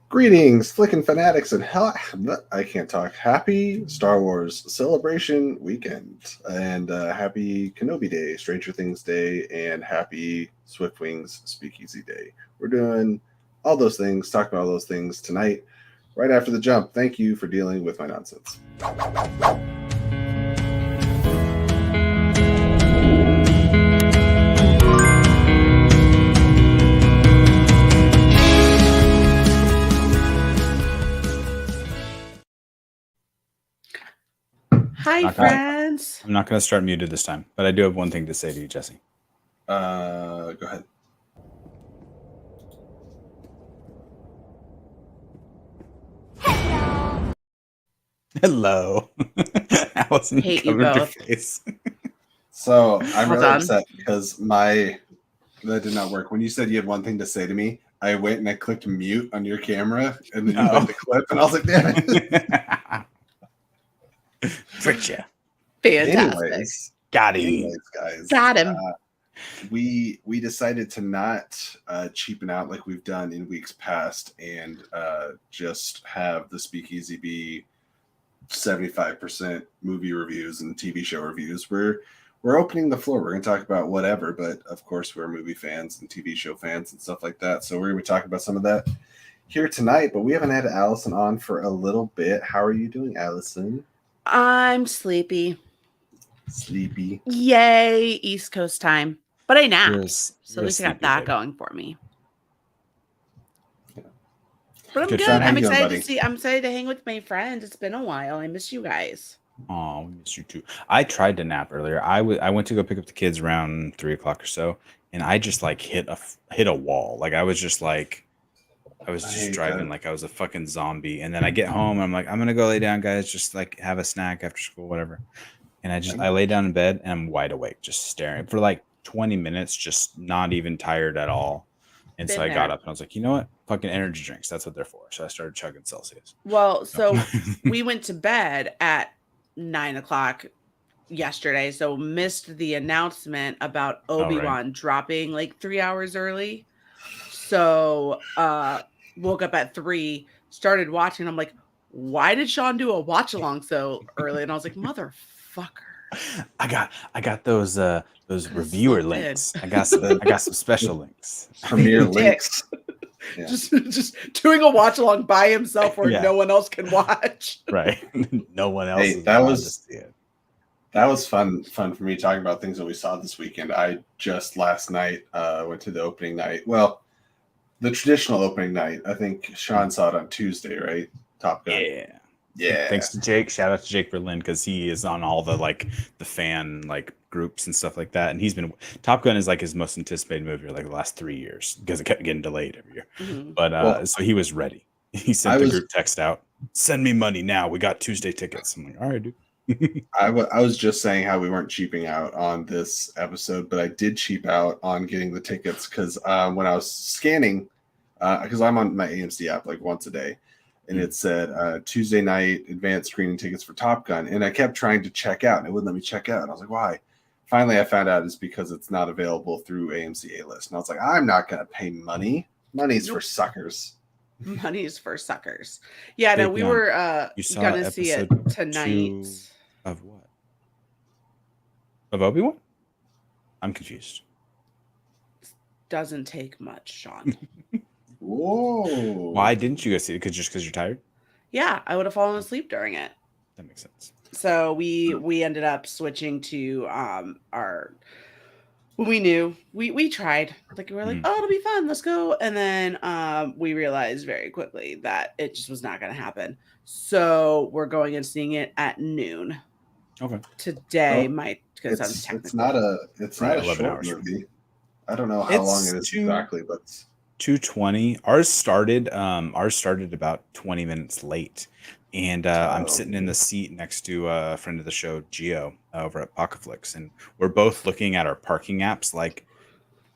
Greetings, flickin' fanatics, and I can't talk. Happy Star Wars Celebration Weekend, and happy Kenobi Day, Stranger Things Day, and happy SWIFTWINGS Speakeasy Day. We're doing all those things, talking about all those things tonight, right after the jump. Thank you for dealing with my nonsense. Hi, friends. I'm not going to start muted this time, but I do have one thing to say to you, Jesse. Go ahead. Hello. Allison, hate you covered your both. face. So I'm Hold really on. upset because that did not work. When you said you had one thing to say to me, I went and I clicked mute on your camera, and then you went to clip, and I was like, damn it. Tricked you. Fantastic. Got him. Anyways, guys. Got him. We decided to not cheapen out like we've done in weeks past and just have the Speakeasy be 75% movie reviews and TV show reviews. We're opening the floor. We're going to talk about whatever, but of course we're movie fans and TV show fans and stuff like that. So we're going to be talking about some of that here tonight, but we haven't had Allison on for a little bit. How are you doing, Allison? I'm sleepy. Sleepy. Yay, East Coast time. But I napped. You're So a at least I got sleepy that baby. going for me. Yeah. But I'm Good. good. Sean, how I'm you doing, excited buddy? to see. I'm excited to hang with my friends. It's been a while. I miss you guys. Oh, we miss you too. I tried to nap earlier. I went to go pick up the kids around 3 o'clock or so, and I just like hit a wall. Like I was just hate driving that. like I was a fucking zombie. And then I get home and I'm like, I'm gonna go lay down, guys. Just like have a snack after school, whatever. And I lay down in bed and I'm wide awake, just staring for like 20 minutes, just not even tired at all. And Been so I got there. up and I was like, you know what? Fucking energy drinks. That's what they're for. So I started chugging Celsius. Well, so we went to bed at 9 o'clock yesterday, so missed the announcement about Obi-Wan dropping like 3 hours early. So woke up at 3, started watching. I'm like, why did Sean do a watch along so early? And I was like, motherfucker. I got those reviewer links. I got some special links. Premier Dick. links. Yeah. Just doing a watch along by himself where Yeah. no one else can watch. Right. No one else Hey, is that allowed was- to see it. That was fun for me talking about things that we saw this weekend. I just last night went to the opening night. Well, the traditional opening night. I think Sean saw it on Tuesday, right? Top Gun. Yeah. Thanks to Jake. Shout out to Jake Berlin because he is on all the the fan groups and stuff like that. And he's been Top Gun is like his most anticipated movie of the last 3 years because it kept getting delayed every year. Mhm. But so he was ready. He sent the group text out. Send me money now. We got Tuesday tickets. I'm like, all right, dude. I was just saying how we weren't cheaping out on this episode, but I did cheap out on getting the tickets because when I was scanning, because I'm on my AMC app like once a day, and it said Tuesday night advanced screening tickets for Top Gun, and I kept trying to check out, and it wouldn't let me check out, and I was like, why? Finally, I found out it's because it's not available through AMC A-List, and I was like, I'm not going to pay money. Money's for suckers. Money is for suckers. Yeah, no, we were You saw gonna see it episode tonight. 2 of what? Of Obi-Wan? I'm confused. Doesn't take much, Sean. Whoa. Why didn't you go see it? Because you're tired? Yeah, I would have fallen asleep during it. That makes sense. So we ended up switching to our. We knew we tried, like we were like, oh, it'll be fun, let's go, and then we realized very quickly that it just was not going to happen. So we're going and seeing it at noon. Okay. Today, Well, because I'm It's technical. not a 11 short hours. movie. I don't know how long it is exactly, but 2:20. Ours started about 20 minutes late, and I'm sitting in the seat next to a friend of the show, Gio, over at Pocketflix, and we're both looking at our parking apps. Like,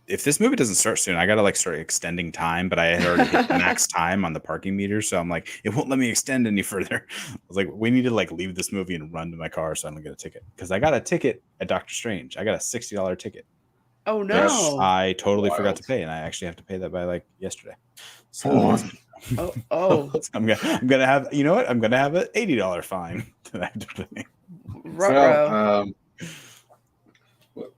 if this movie doesn't start soon, I gotta start extending time. But I had already hit max time on the parking meter, so I'm like, it won't let me extend any further. I was like, we need to leave this movie and run to my car so I don't get a ticket, because I got a ticket at Doctor Strange. I got a $60 ticket. Oh no! Which I totally forgot Wild. to pay, and I actually have to pay that by yesterday. So Oh. Oh. I'm gonna have, you know what? I'm gonna have an $80 fine that I have to pay. Ruh-roh.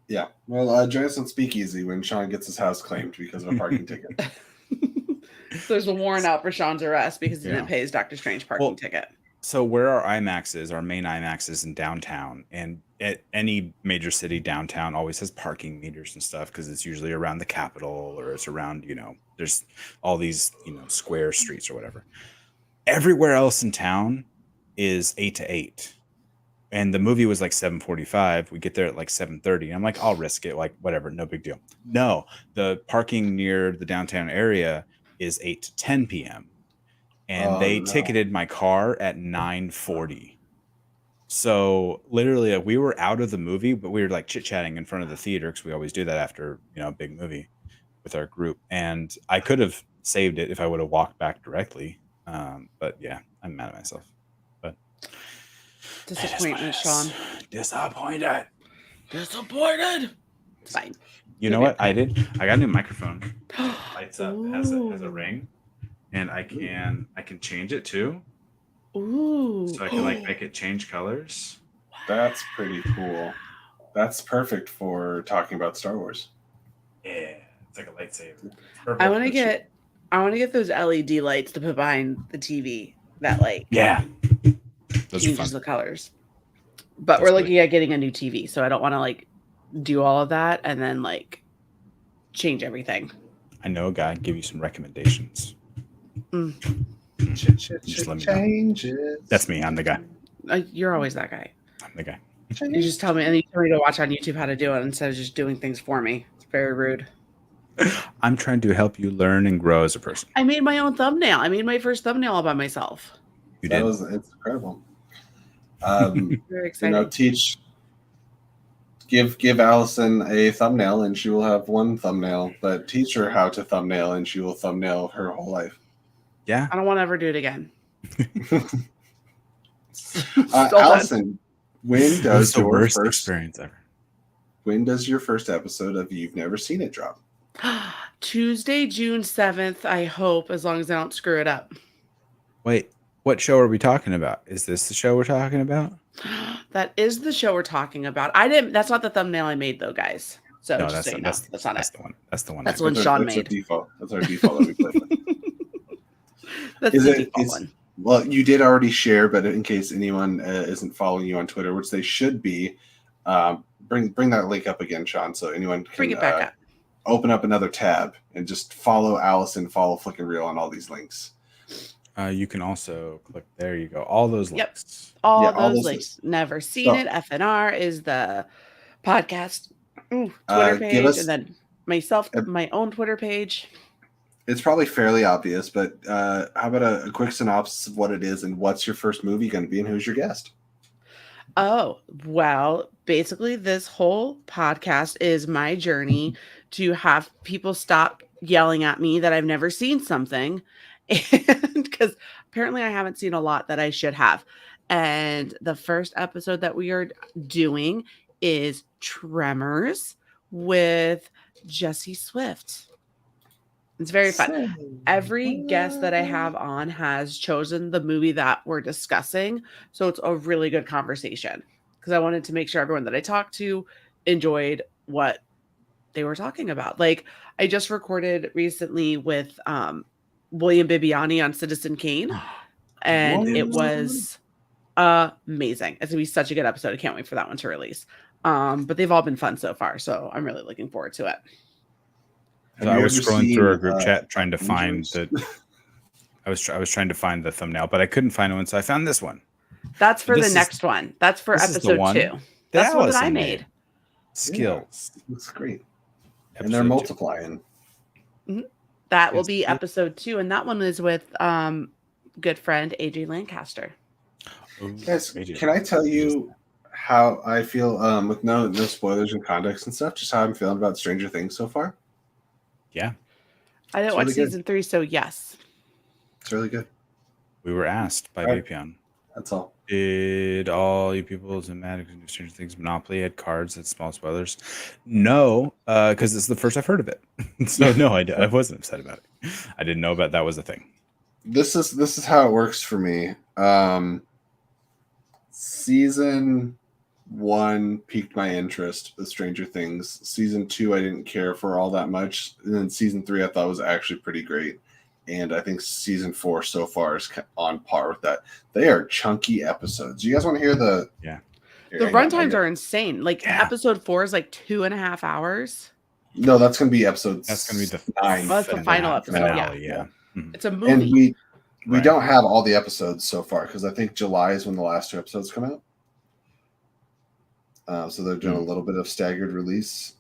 Yeah. Well, join us on Speakeasy when Sean gets his house claimed because of a parking ticket. So there's a warrant out for Sean's arrest because he didn't pay his Doctor Strange parking ticket. So where our IMAX is, our main IMAX is in downtown, and at any major city, downtown always has parking meters and stuff because it's usually around the Capitol or it's around, there's all these, square streets or whatever. Everywhere else in town is 8 to 8. And the movie was like 7:45. We get there at like 7:30. I'm like, I'll risk it. Like, whatever, no big deal. No, the parking near the downtown area is 8 to 10 p.m. And they ticketed my car at 9:40. So literally, we were out of the movie, but we were like chit-chatting in front of the theater because we always do that after, a big movie with our group. And I could have saved it if I would have walked back directly. But yeah, I'm mad at myself. But disappointment, Sean. Disappointed. It's fine. You know what I did? I got a new microphone. Lights up. It has a ring, and I can change it too. Ooh. So I can make it change colors. That's pretty cool. That's perfect for talking about Star Wars. Yeah, it's like a lightsaber. I want to get those LED lights to put behind the TV that those changes the colors. But we're looking at getting a new TV, so I don't want to do all of that and then change everything. I know a guy. Give you some recommendations. Just let me know. That's me. I'm the guy. You're always that guy. I'm the guy. You just tell me, and you tell me to watch on YouTube how to do it instead of just doing things for me. It's very rude. I'm trying to help you learn and grow as a person. I made my own thumbnail. I made my first thumbnail all by myself. You did. It's incredible. Very exciting. Give Allison a thumbnail and she will have one thumbnail, but teach her how to thumbnail and she will thumbnail her whole life. Yeah. I don't want to ever do it again. Allison, when does the your worst first experience ever? When does your first episode of You've Never Seen It drop? Tuesday, June 7th, I hope, as long as I don't screw it up. Wait, what show are we talking about? Is this the show we're talking about? That is the show we're talking about. That's not the thumbnail I made though, guys. So no, that's not it. That's the one. That's the one. That's one Sean made. That's our default that we play with. That's the default one. Well, you did already share, but in case anyone isn't following you on Twitter, which they should be, bring that link up again, Sean, so anyone can bring it back up. Open up another tab and just follow Allison, follow Flickin' Real on all these links. You can also click. There you go. All those links. Yep. All those links. Never Seen It. FNR is the podcast Twitter page, and then myself, my own Twitter page. It's probably fairly obvious, but how about a quick synopsis of what it is and what's your first movie going to be and who's your guest? Oh, well, basically this whole podcast is my journey to have people stop yelling at me that I've never seen something. And because apparently I haven't seen a lot that I should have. And the first episode that we are doing is Tremors with Jesse Swift. It's very fun. Every guest that I have on has chosen the movie that we're discussing. So it's a really good conversation because I wanted to make sure everyone that I talked to enjoyed what they were talking about. I just recorded recently with William Bibiani on Citizen Kane, and it was amazing. It's gonna be such a good episode. I can't wait for that one to release. But they've all been fun so far, so I'm really looking forward to it. So I was scrolling through our group chat trying to find I was trying to find the thumbnail, but I couldn't find one, so I found this one. That's for the next one. That's for episode 2. That's what I made. Skills. That's great. And they're multiplying. Mm-hmm. That will be episode 2, and that one is with good friend AJ Lancaster. Guys, can I tell you how I feel with no spoilers and context and stuff, just how I'm feeling about Stranger Things so far? Yeah. I didn't watch season 3, so yes. It's really good. We were asked by Vapion. That's all. Did all you people in Magic and Stranger Things Monopoly had cards at small spoilers? No, because it's the first I've heard of it. So no, I wasn't upset about it. I didn't know about that was a thing. this is how it works for me. Season 1 piqued my interest with Stranger Things. Season 2 I didn't care for all that much, and then season 3 I thought was actually pretty great. And I think season 4 so far is on par with that. They are chunky episodes. You guys want to hear the? Yeah. The runtimes are insane. Like episode 4 is like 2.5 hours. No, that's going to be episode. That's going to be the 9. That's the final episode. Finale, yeah. It's a movie. And we don't have all the episodes so far because I think July is when the last 2 episodes come out. So they're doing a little bit of staggered release.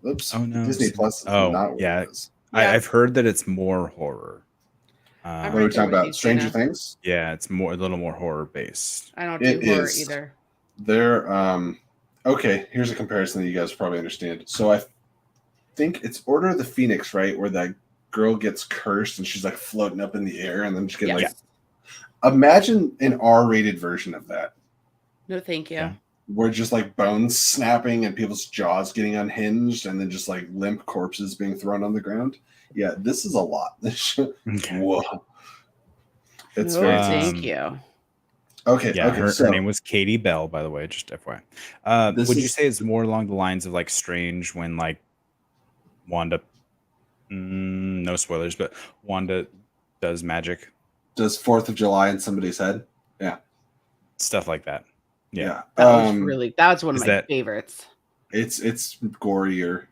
Oops. Oh no. Disney Plus. Is not what it is. I've heard that it's more horror. What are we talking about? Stranger Things? Yeah, it's a little more horror based. I don't do horror either. They're okay. Here's a comparison that you guys probably understand. So I think it's Order of the Phoenix, right? Where that girl gets cursed and she's like floating up in the air, and then she gets like. Imagine an R-rated version of that. No, thank you. Yeah. Where just like bones snapping and people's jaws getting unhinged, and then just like limp corpses being thrown on the ground. Yeah, this is a lot. Okay. Whoa. It's No, very thank you. Okay. Yeah, okay. Her name was Katie Bell, by the way, just FYI. Would you say it's more along the lines of like Strange when like Wanda, no spoilers, but Wanda does magic? Does 4th of July in somebody's head? Yeah. Stuff like that. Yeah. That's one of my favorites. It's gorier.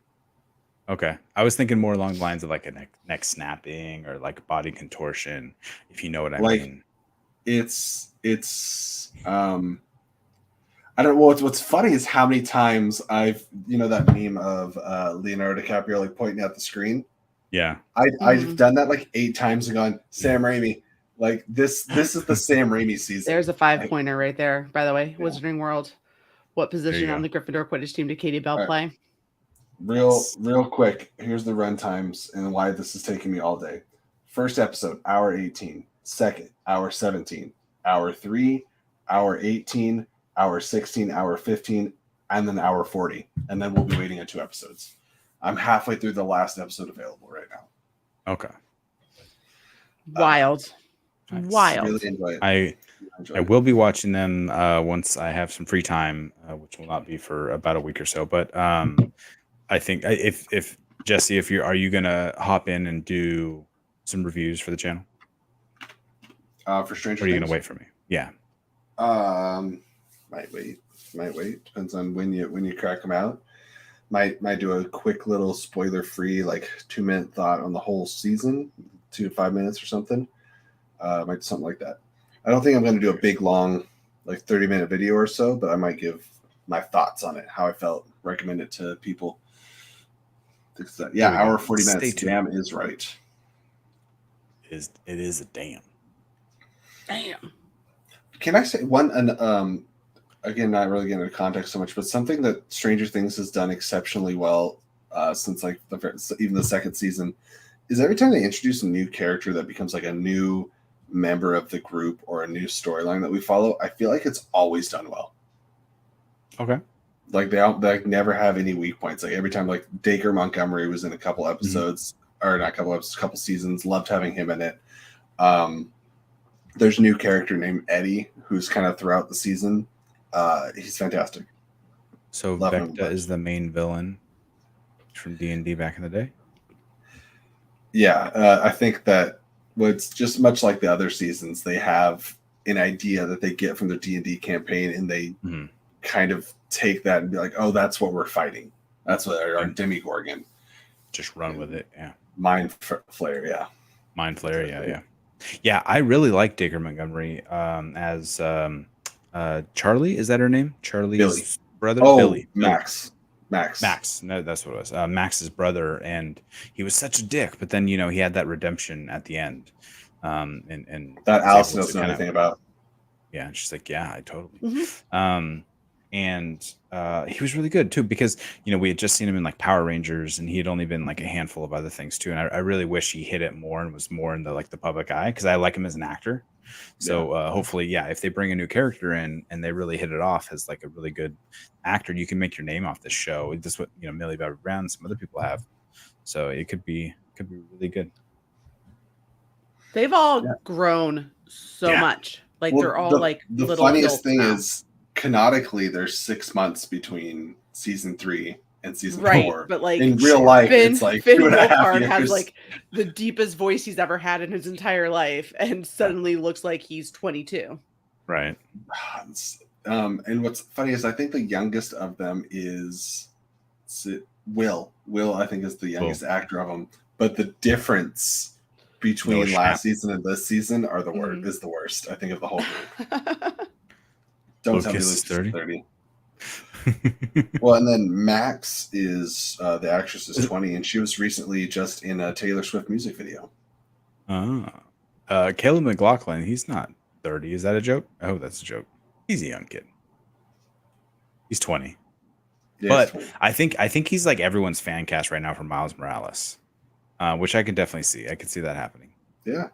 Okay. I was thinking more along the lines of like a neck snapping or like body contortion, if you know what I mean. It's I don't know. What's funny is how many times I've, that meme of Leonardo DiCaprio like pointing at the screen. Yeah. I've done that like 8 times and gone, Sam Raimi. Like this is the Sam Raimi season. There's a 5-pointer right there, by the way. Yeah. Wizarding World. What position on the Gryffindor Quidditch team did Katie Bell play? Real quick. Here's the run times and why this is taking me all day. First episode, hour 18. Second, hour 17. Hour 3, hour 18, hour 16, hour 15, and then hour 40. And then we'll be waiting at 2 episodes. I'm halfway through the last episode available right now. Okay. Wild. Wild. Really enjoy it. I will be watching them once I have some free time, which will not be for about a week or so. But I think if Jesse, are you gonna hop in and do some reviews for the channel? For Stranger Things? Or are you gonna wait for me? Yeah. Might wait. Depends on when you crack them out. Might do a quick little spoiler-free, like 2-minute thought on the whole season, 2 to 5 minutes or something. Might do something like that. I don't think I'm going to do a big, long, like 30-minute video or so, but I might give my thoughts on it, how I felt, recommend it to people. Hour 40 minutes. Damn is right. It is a damn. Damn. Can I say one? And again, not really getting into context so much, but something that Stranger Things has done exceptionally well since like even the second season is every time they introduce a new character that becomes like a new member of the group or a new storyline that we follow, I feel like it's always done well. Okay. Like they never have any weak points. Like every time, like Dacre Montgomery was in a couple episodes, or not a couple episodes, couple seasons. Loved having him in it. There's a new character named Eddie who's kind of throughout the season. He's fantastic. So Vecta is the main villain from D&D back in the day? Yeah, I think that it's just much like the other seasons. They have an idea that they get from the D&D campaign, and they kind of take that and be like, oh, that's what we're fighting. That's what our Demigorgon. Just run with it, yeah. Mind Flayer, yeah. Mind Flayer, yeah. Yeah, I really like Dacre Montgomery as Charlie. Is that her name? Charlie's Billy. Brother? Oh, Billy. Max. No, that's what it was. Max's brother, and he was such a dick, but then he had that redemption at the end. And that Allison doesn't know anything about. Yeah, and she's like, yeah, I totally. And he was really good too, because we had just seen him in like Power Rangers, and he had only been like a handful of other things too. And I really wish he hit it more and was more in the like the public eye, because I like him as an actor. So hopefully, if they bring a new character in and they really hit it off as like a really good actor, you can make your name off this show. This is what Millie Bobby Brown and some other people have. So it could be really good. They've all Yeah. grown so Yeah. much. Like Well, they're all the like the little funniest kilts thing now. is canonically there's 6 months between season 3 and season Right, 4. but like In real life, Finn it's like Finn 2.5 Wolfhard years. has like the deepest voice he's ever had in his entire life, and suddenly looks like he's 22. Right. And what's funny is I think the youngest of them is Will. Will, I think, is the youngest actor of them. But the difference between last season and this season are the worst. Is the worst, I think, of the whole group. Don't tell me Lucas is 30. Well, and then Max is the actress is 20, and she was recently just in a Taylor Swift music video. Caleb McLaughlin, he's not 30. Is that a joke? Oh, that's a joke. He's a young kid. He's 20. Yeah, but he's 20. I think he's like everyone's fan cast right now for Miles Morales, which I can definitely see. I could see that happening. Yeah.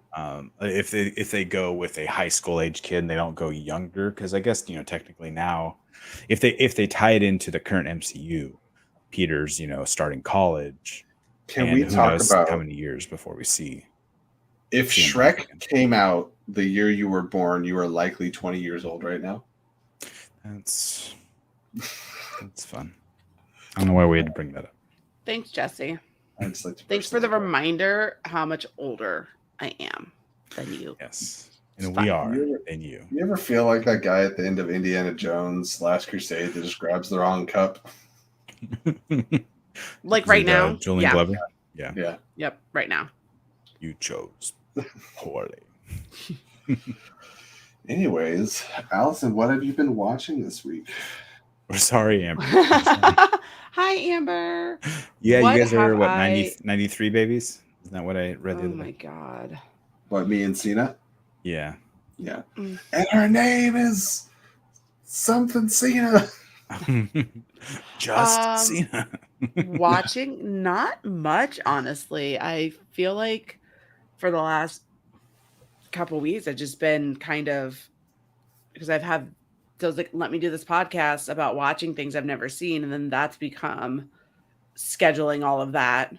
If they go with a high school age kid and they don't go younger, because I guess technically now, if they tie it into the current MCU, Peter's starting college. Can we talk about how many years before we see? If Shrek came out the year you were born, you are likely 20 years old right now. That's fun. I don't know why we had to bring that up. Thanks, Jesse. Thanks for the reminder how much older I am than you. Yes. And we are than you. You ever feel like that guy at the end of Indiana Jones Last Crusade that just grabs the wrong cup? Like right now? Julian Glover? Yeah. Yep, right now. You chose poorly. Anyways, Allison, what have you been watching this week? We're sorry, Amber. Hi, Amber. Yeah, you guys are 93 babies? Isn't that what I read the other day? Oh my God. What, me and Cena? Yeah. Yeah. And her name is something Cena. Just Cena. Watching not much, honestly. I feel like for the last couple weeks I've just been kind of, because I've had those like let me do this podcast about watching things I've never seen, and then that's become scheduling all of that,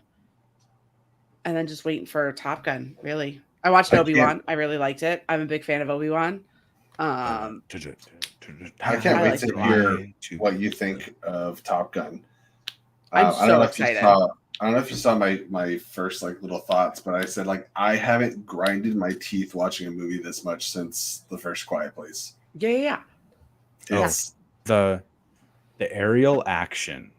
and then just waiting for Top Gun. Really, I watched Obi-Wan. I really liked it. I'm a big fan of Obi-Wan. I can't wait to hear what you think of Top Gun. I'm so excited. I don't know if you saw my first like little thoughts, but I said like I haven't grinded my teeth watching a movie this much since The First Quiet Place. Yeah. It's the aerial action,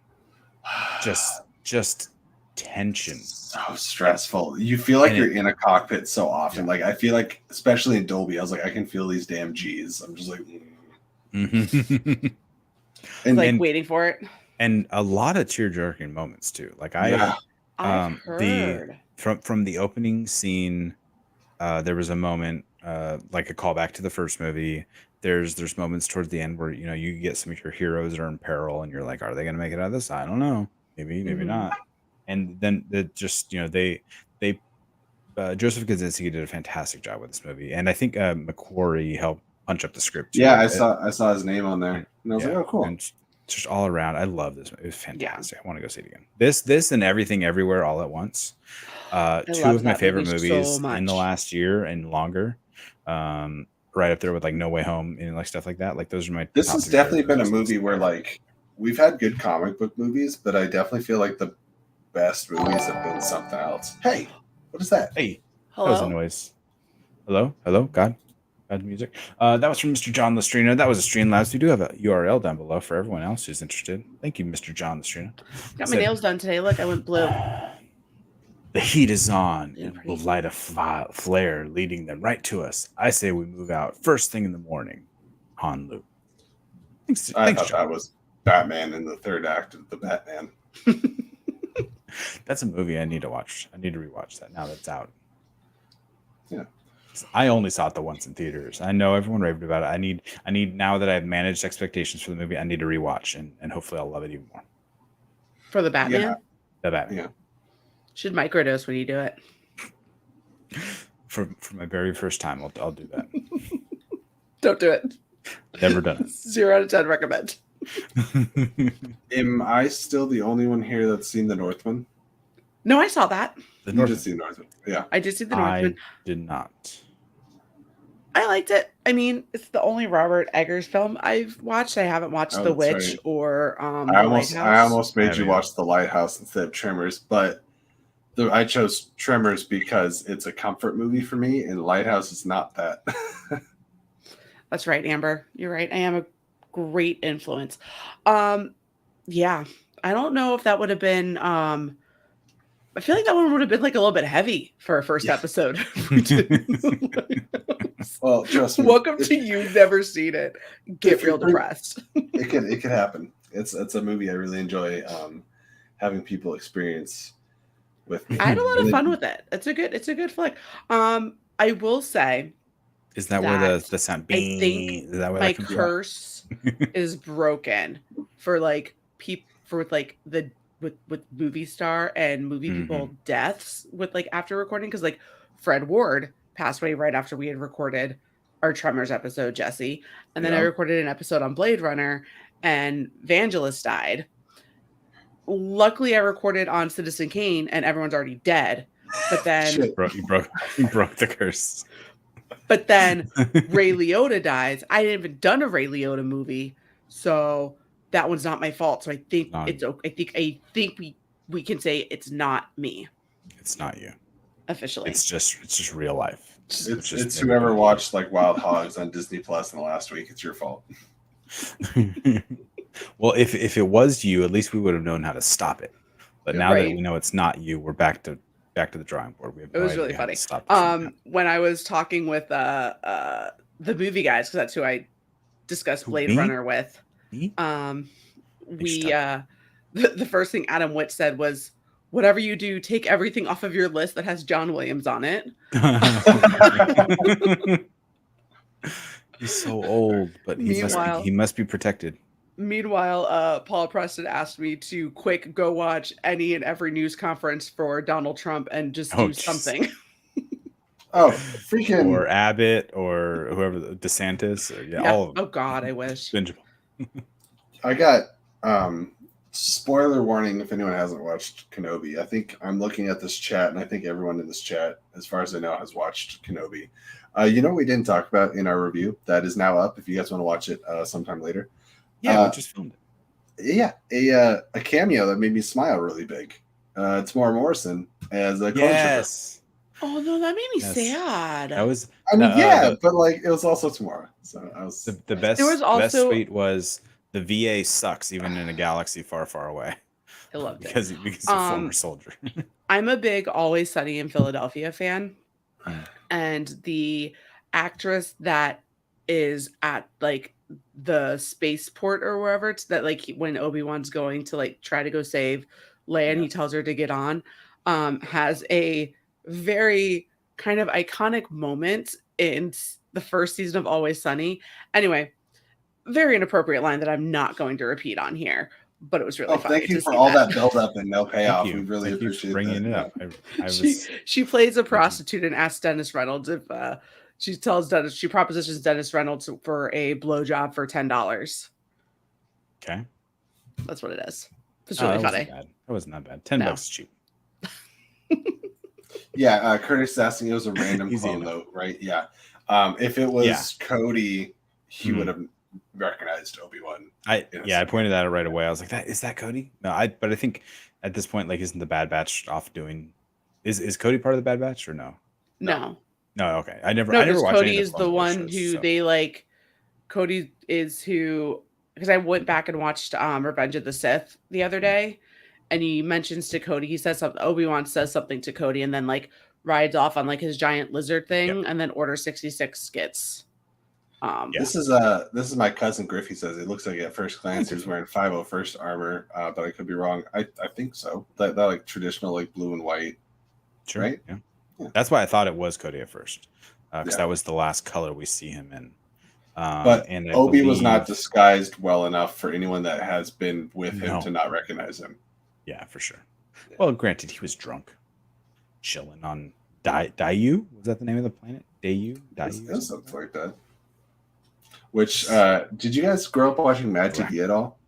just tension. So stressful. You feel like you're in a cockpit so often. Like I feel like, especially in Dolby, I was like, I can feel these damn G's. I'm just like, and waiting for it. And a lot of tear-jerking moments too. Like I've heard from the opening scene, there was a moment like a callback to the first movie. There's moments towards the end where you get some of your heroes that are in peril, and you're like, are they going to make it out of this? I don't know. Maybe not. And then Joseph Kosinski did a fantastic job with this movie, and I think McQuarrie helped punch up the script too. Yeah, I saw his name on there, and I was like, oh, cool. And just all around, I love this movie. It was fantastic. I want to go see it again. This and Everything Everywhere All at Once. Two of my favorite movies in the last year and longer. Right up there with like No Way Home and like stuff like that. Like those are my. This has definitely been a movie where like we've had good comic book movies, but I definitely feel like the best movies have been something else. Hey, what is that? Hey, hello. That was a noise. Hello, God music. That was from Mr. John Lestrino. That was a Streamlabs. We do have a URL down below for everyone else who's interested. Thank you, Mr. John Lestrino. Got my nails done today. Look, I went blue. The heat is on. It will light a flare, leading them right to us. I say we move out first thing in the morning. Han Lu. Thanks, I thought that was Batman in the third act of the Batman. That's a movie I need to watch. I need to rewatch that now that it's out. Yeah. I only saw it the once in theaters. I know everyone raved about it. I need now that I've managed expectations for the movie, I need to rewatch and hopefully I'll love it even more. For the Batman? Yeah. The Batman. Yeah. Should microdose when you do it. For my very first time, I'll do that. Don't do it. Never done it. 0 out of 10 recommend. Am I still the only one here that's seen The Northman? No, I saw that. The You did see Northman. Yeah. I did see the Northman. I did not. I liked it. I mean, it's the only Robert Eggers film I've watched. I haven't watched Oh, The that's Witch right. or I The almost Lighthouse. made I you haven't watch The Lighthouse instead of Tremors, but I chose Tremors because it's a comfort movie for me, and Lighthouse is not that. That's right, Amber. You're right. I am a great influence. Yeah. I don't know if that would have been I feel like that one would have been like a little bit heavy for a first episode. Well, trust me. Welcome to You've Never Seen It. Get real depressed. It could happen. It's a movie I really enjoy having people experience with me. I had a lot of fun with it. It's a good flick. I will say, is that where the sound? I think is that where my that comes curse is broken for like with movie star and movie people deaths with like after recording, because like Fred Ward passed away right after we had recorded our Tremors episode, Jesse, and then I recorded an episode on Blade Runner, and Vangelis died. Luckily, I recorded on Citizen Kane, and everyone's already dead. But then you broke the curse. But then Ray Liotta dies. I hadn't even done a Ray Liotta movie, so that one's not my fault. So I think it's okay. I think we can say it's not me. It's not you officially. It's just real life. It's whoever watched like Wild Hogs on Disney Plus in the last week. It's your fault. Well, if it was you, at least we would have known how to stop it. But now that we know it's not you, we're back to the drawing board. We have it was really funny. When I was talking with the movie guys, because that's who I discussed Blade Runner with. The first thing Adam Witt said was, "Whatever you do, take everything off of your list that has John Williams on it." He's so old, but he must be protected. Meanwhile, Paul Preston asked me to go watch any and every news conference for Donald Trump and just do something. Oh, freaking! Or Abbott, or whoever, DeSantis, or, all of them. Oh God, I wish. I got spoiler warning if anyone hasn't watched Kenobi. I think I'm looking at this chat, and I think everyone in this chat, as far as I know, has watched Kenobi. You know what we didn't talk about in our review that is now up. If you guys want to watch it sometime later. Yeah, we just filmed it. Yeah, a cameo that made me smile really big. It's Tamora Morrison as a yes. Oh no, that made me sad. That was. I mean, but like it was also Tamora. So I was the best. There was also best tweet was the VA sucks even in a galaxy far, far away. I loved it because he's a former soldier. I'm a big Always Sunny in Philadelphia fan, and the actress that is at like the spaceport or wherever it's that like when Obi-Wan's going to like try to go save Leia and he tells her to get on, has a very kind of iconic moment in the first season of Always Sunny. Anyway, very inappropriate line that I'm not going to repeat on here, but it was really funny. Thank you for all that build up and no payoff. We really appreciate bringing it up. She plays a prostitute and asks Dennis Reynolds if she propositions Dennis Reynolds for a blowjob for $10. Okay. That's what it is. It's really funny. That wasn't that bad. $10 is cheap. Yeah, Curtis asking, it was a random clone note, right? Yeah. If it was Cody, he would have recognized Obi-Wan. I pointed that out right away. I was like, is that Cody? No, but I think at this point, like, isn't the Bad Batch off doing? Is Cody part of the Bad Batch or no? No. No, okay. I never watched Cody is the one who they like. Cody is who, because I went back and watched Revenge of the Sith the other day, and he mentions to Cody, he says something, Obi-Wan says something to Cody, and then like rides off on like his giant lizard thing, and then Order 66 skits. This is my cousin Griff. He says it looks like at first glance he was wearing 501st armor, but I could be wrong. I think so. That like traditional like blue and white. Sure. Right? Yeah. That's why I thought it was Cody at first, because that was the last color we see him in. But Obi was not disguised well enough for anyone that has been with him to not recognize him. Yeah, for sure. Yeah. Well, granted, he was drunk, chilling on Dayu. Was that the name of the planet? Dayu? Something like that. Which did you guys grow up watching Mad TV at all?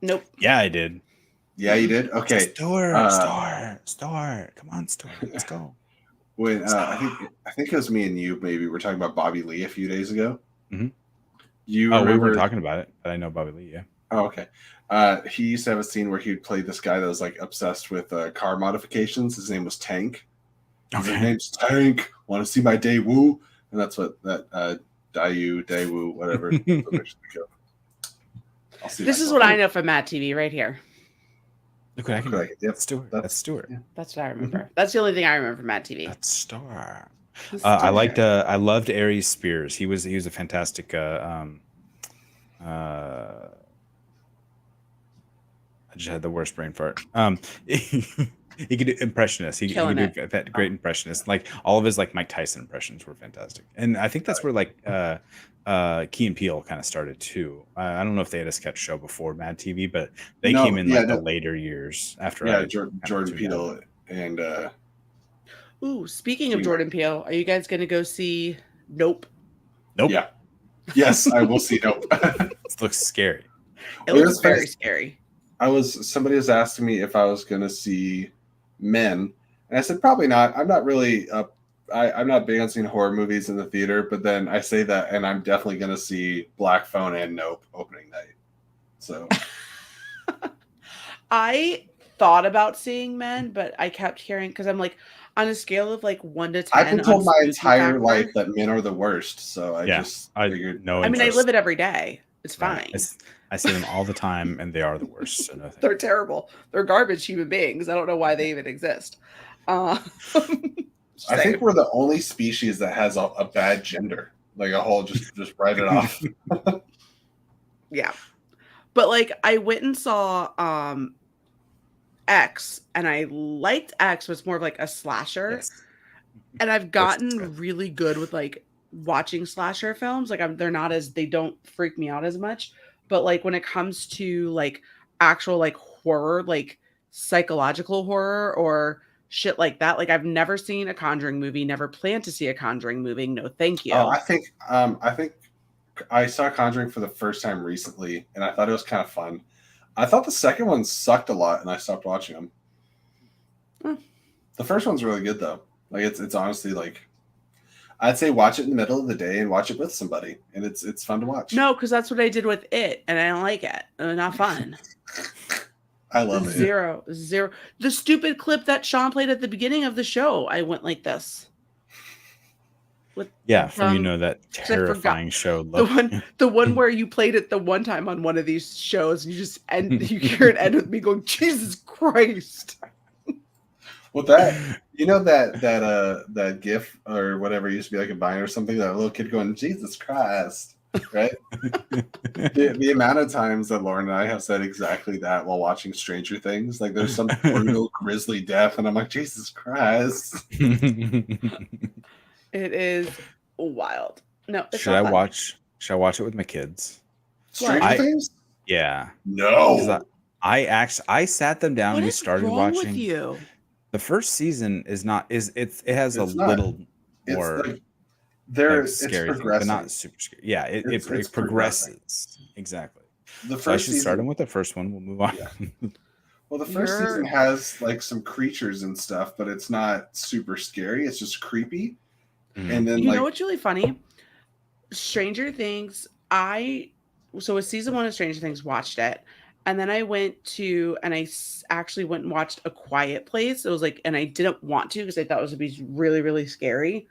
Nope. Yeah, I did. Yeah, you did. Okay. Store. Come on, Store. Let's go. When I think it was me and you maybe we're talking about Bobby Lee a few days ago. Mm-hmm. You we remember weren't talking about it, but I know Bobby Lee. Yeah. Oh, okay. He used to have a scene where he would play this guy that was like obsessed with car modifications. His name was Tank. His name's Tank. Want to see my Daewoo? And that's what that Daewoo, whatever. This is what I know from Mad TV right here. Look what I can do. Yep. Stewart. That's Stewart. Yeah. That's what I remember. Mm-hmm. That's the only thing I remember from Mad TV. That's Star. I loved Aries Spears. He was a fantastic I just had the worst brain fart. He could do impressionist. He could do that great impressionist. Like all of his like Mike Tyson impressions were fantastic. And I think that's where like Key and Peele kind of started too. I don't know if they had a sketch show before Mad TV, but they came in the later years after. Yeah, Jordan Peele and. Ooh, speaking of Jordan Peele, are you guys going to go see Nope? Nope. Yeah. Yes, I will see Nope. It looks scary. It looks very scary. Somebody was asking me if I was going to see Men, and I said probably not. I'm not really I'm not big on seeing horror movies in the theater, but then I say that, and I'm definitely going to see Black Phone and Nope opening night. So I thought about seeing Men, but I kept hearing because I'm like on a scale of like 1 to 10. I've been told my entire life that men are the worst, so I figured. I mean, I live it every day. It's fine. I see them all the time, and they are the worst. So they're terrible. They're garbage human beings. I don't know why they even exist. I think we're the only species that has a bad gender. Like a whole, just write it off. Yeah, but like I went and saw X, and I liked X. Was more of like a slasher, yes. And I've gotten really good with like watching slasher films. Like they don't freak me out as much. But like when it comes to like actual like horror, like psychological horror or shit like that, like I've never seen a Conjuring movie, never planned to see a Conjuring movie. No, thank you. Oh, I think I saw Conjuring for the first time recently, and I thought it was kind of fun. I thought the second one sucked a lot, and I stopped watching them. The first one's really good though. Like it's honestly like. I'd say watch it in the middle of the day and watch it with somebody, and it's fun to watch. No, because that's what I did with it, and I don't like it. Not fun. I love it. Zero. The stupid clip that Sean played at the beginning of the show, I went like this. From that terrifying show. The one where you played it the one time on one of these shows, and you hear it end with me going, Jesus Christ. Well, that GIF or whatever used to be like a Vine or something, that little kid going, Jesus Christ, right? the amount of times that Lauren and I have said exactly that while watching Stranger Things, like there's some brutal, grisly death, and I'm like, Jesus Christ. It is wild. No, should I watch it with my kids? Stranger Things? Yeah. No. I sat them down and we started watching. With you? The first season it has a little more scary things, but not super scary. Yeah, it progresses. Exactly. So I should start them with the first one. We'll move on. Yeah. Well, the first season has like some creatures and stuff, but it's not super scary. It's just creepy. Mm-hmm. And then you know what's really funny? Stranger Things. So with season 1 of Stranger Things, watched it. And then I actually went and watched A Quiet Place. It was like, and I didn't want to because I thought it was going to be really, really scary.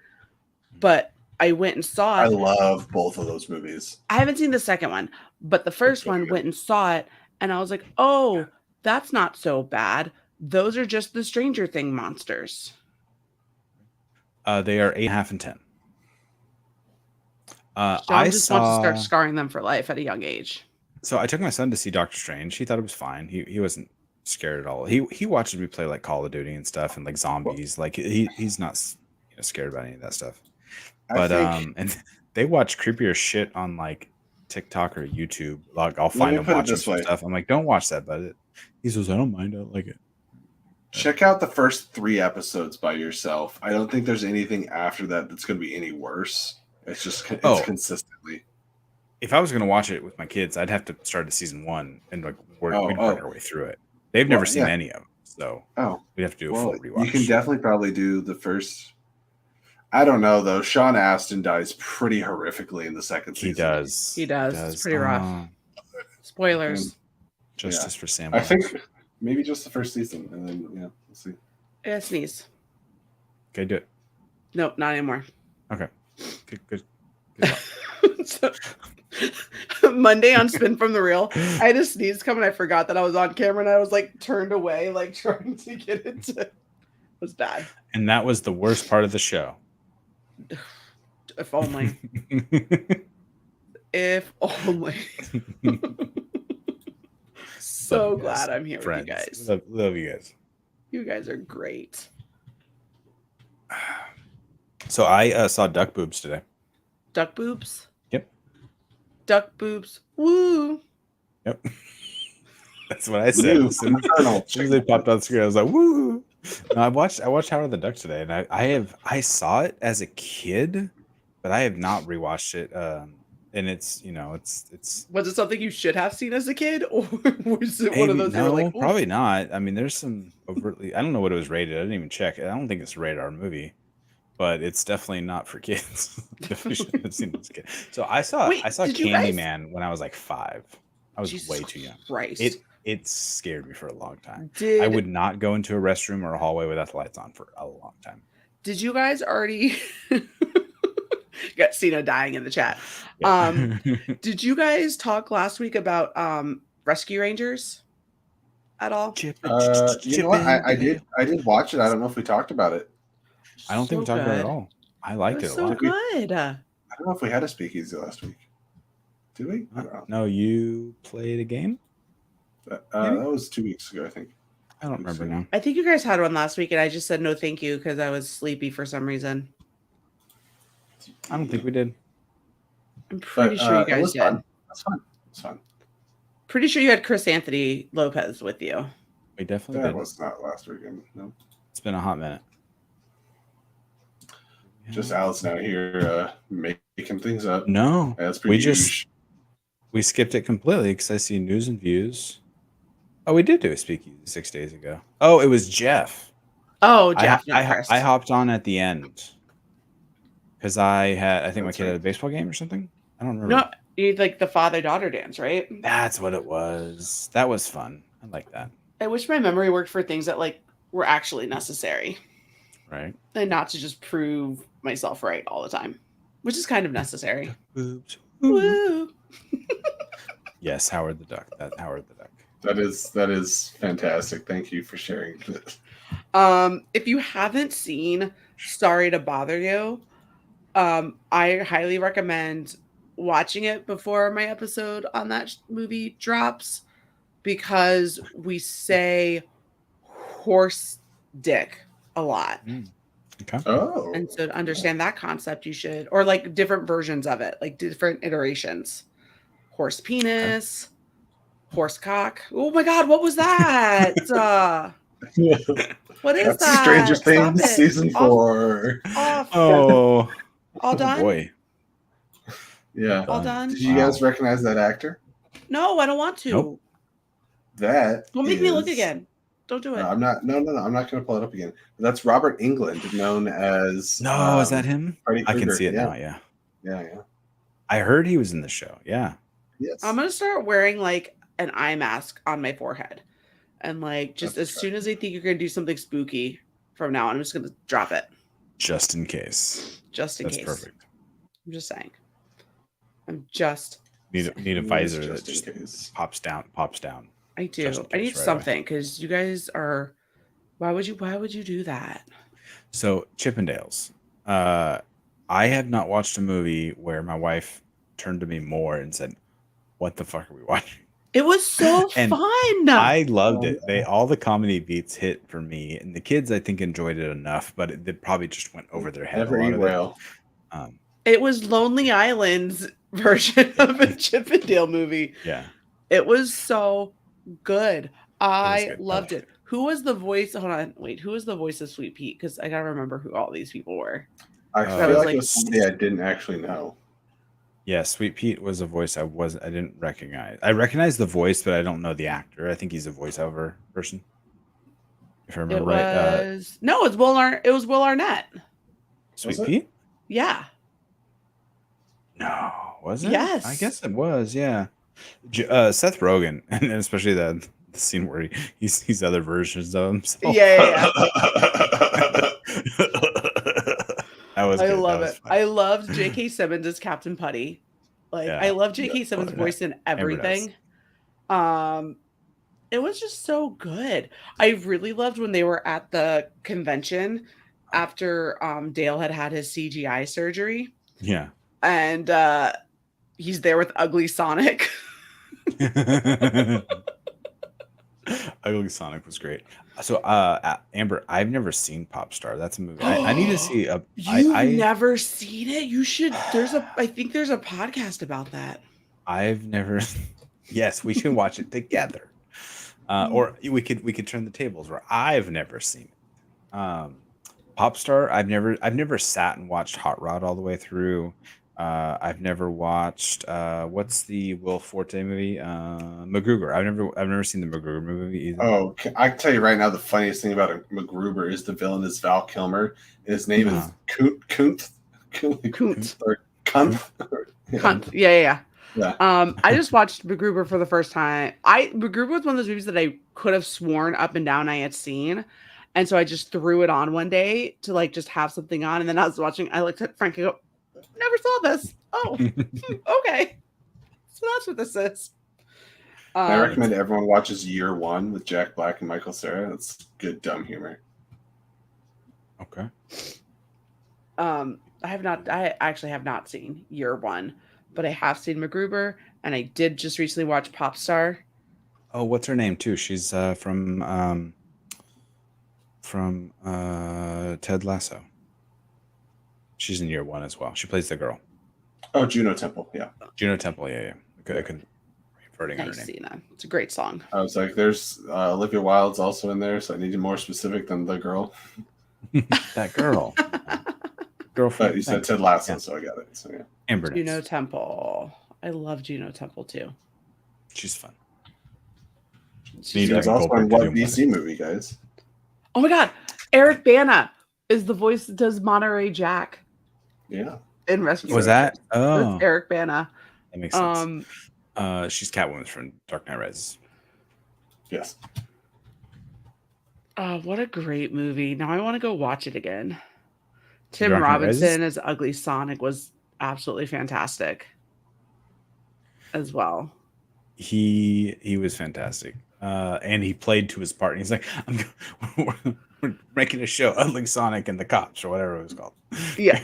But I went and saw it. I love both of those movies. I haven't seen the second one, but the first one went and saw it. And I was like, oh, that's not so bad. Those are just the Stranger Thing monsters. They are 8.5 and 10. John just wants to start scarring them for life at a young age. So I took my son to see Doctor Strange. He thought it was fine. He wasn't scared at all. He watches me play like Call of Duty and stuff and like zombies. Like he's not scared about any of that stuff. But and they watch creepier shit on like TikTok or YouTube. Like I'll find them watching some stuff. I'm like, don't watch that. But he says, I don't mind. I like it. Check out the first 3 episodes by yourself. I don't think there's anything after that that's going to be any worse. It's just consistently. If I was going to watch it with my kids, I'd have to start at season 1 and like we'd work our way through it. They've never Well, seen yeah. any of them, so Oh, we'd have to do a well, full rewatch. you can definitely probably do the first. I don't know though. Sean Astin dies pretty horrifically in the second He season. does. He does. It's pretty rough. Spoilers. Justice for Sam. I think maybe just the first season, and then we'll see. Yeah, sneeze. Okay, do it. Nope, not anymore. Okay. Good. luck. So, Monday on Spin from the Real, I had a sneeze come and I forgot that I was on camera and I was like turned away, like trying to get it to. It was bad. And that was the worst part of the show. If only. If only. So glad I'm here with you guys. Love you guys. You guys are great. So I saw duck boobs today. Duck boobs? Yep. Duck boobs. Woo. Yep. That's what I said. As soon as they popped on the screen, I was like, woo. No, I watched Howard the Duck today, and I saw it as a kid, but I have not rewatched it. And it's Was it something you should have seen as a kid, or was it one of those? No, like, probably not. I mean, there's some overtly. I don't know what it was rated. I didn't even check. I don't think it's a rated R movie, but it's definitely not for kids. Definitely shouldn't have seen it as a kid. So I saw Candyman when I was like 5. I was Jesus way too young. Christ. It scared me for a long time. I would not go into a restroom or a hallway without the lights on for a long time. Did you guys already got Cena dying in the chat? Yeah. Did you guys talk last week about Rescue Rangers at all? You know what? I did watch it. I don't know if we talked about it. I don't think we talked about it at all. I liked it a lot. So good. I don't know if we had a speakeasy last week. Did we? I don't know. No, you played a game? That was 2 weeks ago, I think. I don't remember now. I think you guys had one last week, and I just said no thank you because I was sleepy for some reason. I don't think we did. I'm pretty sure you guys did. Fun. That's fine. It's fine. Pretty sure you had Chris Anthony Lopez with you. We definitely That did. was not last weekend. No. It's been a hot minute. Just Allison out here making things up. No, That's pretty we skipped it completely because I see news and views. Oh, we did do a speakeasy 6 days ago. Oh, it was Jeff. Oh, Jeff. I hopped on at the end because I think my kid had a baseball game or something. I don't remember. No, you like the father-daughter dance, right? That's what it was. That was fun. I like that. I wish my memory worked for things that like were actually necessary. Right. And not to just prove myself right all the time, which is kind of necessary. Boobs. Woo. Yes, Howard the Duck. Howard the Duck. That is fantastic. Thank you for sharing this. If you haven't seen Sorry to Bother You, I highly recommend watching it before my episode on that movie drops, because we say horse dick a lot. Okay. Oh. And so to understand that concept, you should, or like different versions of it, like different iterations. Horse penis, horse cock. Oh my God, what was that? What is That's that? Stranger Stop Things it. season 4. Off. Oh, All done? Boy. Yeah. All done? Did you guys recognize that actor? No, I don't want to. Nope. That Don't make me look again. Don't do it. No, I'm not. No. I'm not going to pull it up again. That's Robert Englund, known as. No, is that him? Freddy I can Krueger. see it Yeah. now. Yeah. Yeah. I heard he was in the show. Yeah. Yes. I'm gonna start wearing like an eye mask on my forehead, and like just as soon as I think you're gonna do something spooky from now on, I'm just gonna drop it. Just in case. Just in That's case. perfect. I'm just saying. I'm just Need a visor that Just in just case. pops down. I do. Just in I need case, right something because you guys are. Why would you do that? So Chippendales. I have not watched a movie where my wife turned to me more and said, "What the fuck are we watching?" It was so And fun. I loved it. All the comedy beats hit for me, and the kids I think enjoyed it enough, but it probably just went over their head. Never eat whale. It was Lonely Island's version of a Chippendale movie. Yeah. It was so good. I good. loved it. Who was the voice? Hold on. Wait, who was the voice of Sweet Pete? Because I got to remember who all these people were. I That feel was like like- it was somebody I didn't actually know. Yeah, Sweet Pete was a voice I didn't recognize. I recognize the voice, but I don't know the actor. I think he's a voiceover person, if I It remember right. was no, it's it was Will Arnett. Sweet it? Pete? Yeah. No, was it? I Yes. guess it was. Yeah. Seth Rogen, and especially the scene where he's other versions of himself. Yeah. That was I good. That love was it. fun. I loved J.K. Simmons as Captain Putty. Like I Yeah. love Yeah. J.K. Simmons' voice in Amber does. everything. Um, it was just so good. I really loved when they were at the convention after Dale had his CGI surgery, Yeah. and he's there with Ugly Sonic. Ugly Sonic was great. So, Amber, I've never seen Popstar. That's a movie I need to see. You've never seen it? You should. I think there's a podcast about that. I've never. Yes, we should watch it together. Or we could turn the tables where I've never seen it. Popstar, I've never sat and watched Hot Rod all the way through. I've never watched what's the Will Forte movie? MacGruber. I've never seen the MacGruber movie either. Oh, I can tell you right now, the funniest thing about MacGruber is the villain is Val Kilmer. His name is Kunt. Kunt. Yeah. Yeah. I just watched MacGruber for the first time. MacGruber was one of those movies that I could have sworn up and down I had seen. And so I just threw it on one day to like just have something on. And then I was watching, I looked at Frank and go, never saw this. Oh, okay. So that's what this is. I recommend everyone watches Year One with Jack Black and Michael Cera. It's good dumb humor. Okay. I actually have not seen Year One, but I have seen MacGruber, and I did just recently watch Popstar. Oh, what's her name too? She's from Ted Lasso. She's in Year One as well. She plays the girl. Oh, Juno Temple. Yeah. Juno Temple. Yeah. I couldn't reverting her name. Cena. It's a great song. I was like, there's Olivia Wilde's also in there, so I needed more specific than the girl. That girl. But you said Ted Lasso, so I got it. So yeah. Amber Juno Temple. I love Juno Temple too. She's fun. She's also in one DC movie, guys. Oh my God. Eric Bana is the voice that does Monterey Jack. Yeah. In Rescue. Was that? Oh. That's Eric Bana. That makes sense. She's Catwoman from Dark Knight Rises. Yes. What a great movie. Now I want to go watch it again. Tim Robinson as Ugly Sonic was absolutely fantastic as well. He was fantastic. And he played to his part. And he's like, we're making a show, Ugly Sonic and the Cops, or whatever it was called. Yeah.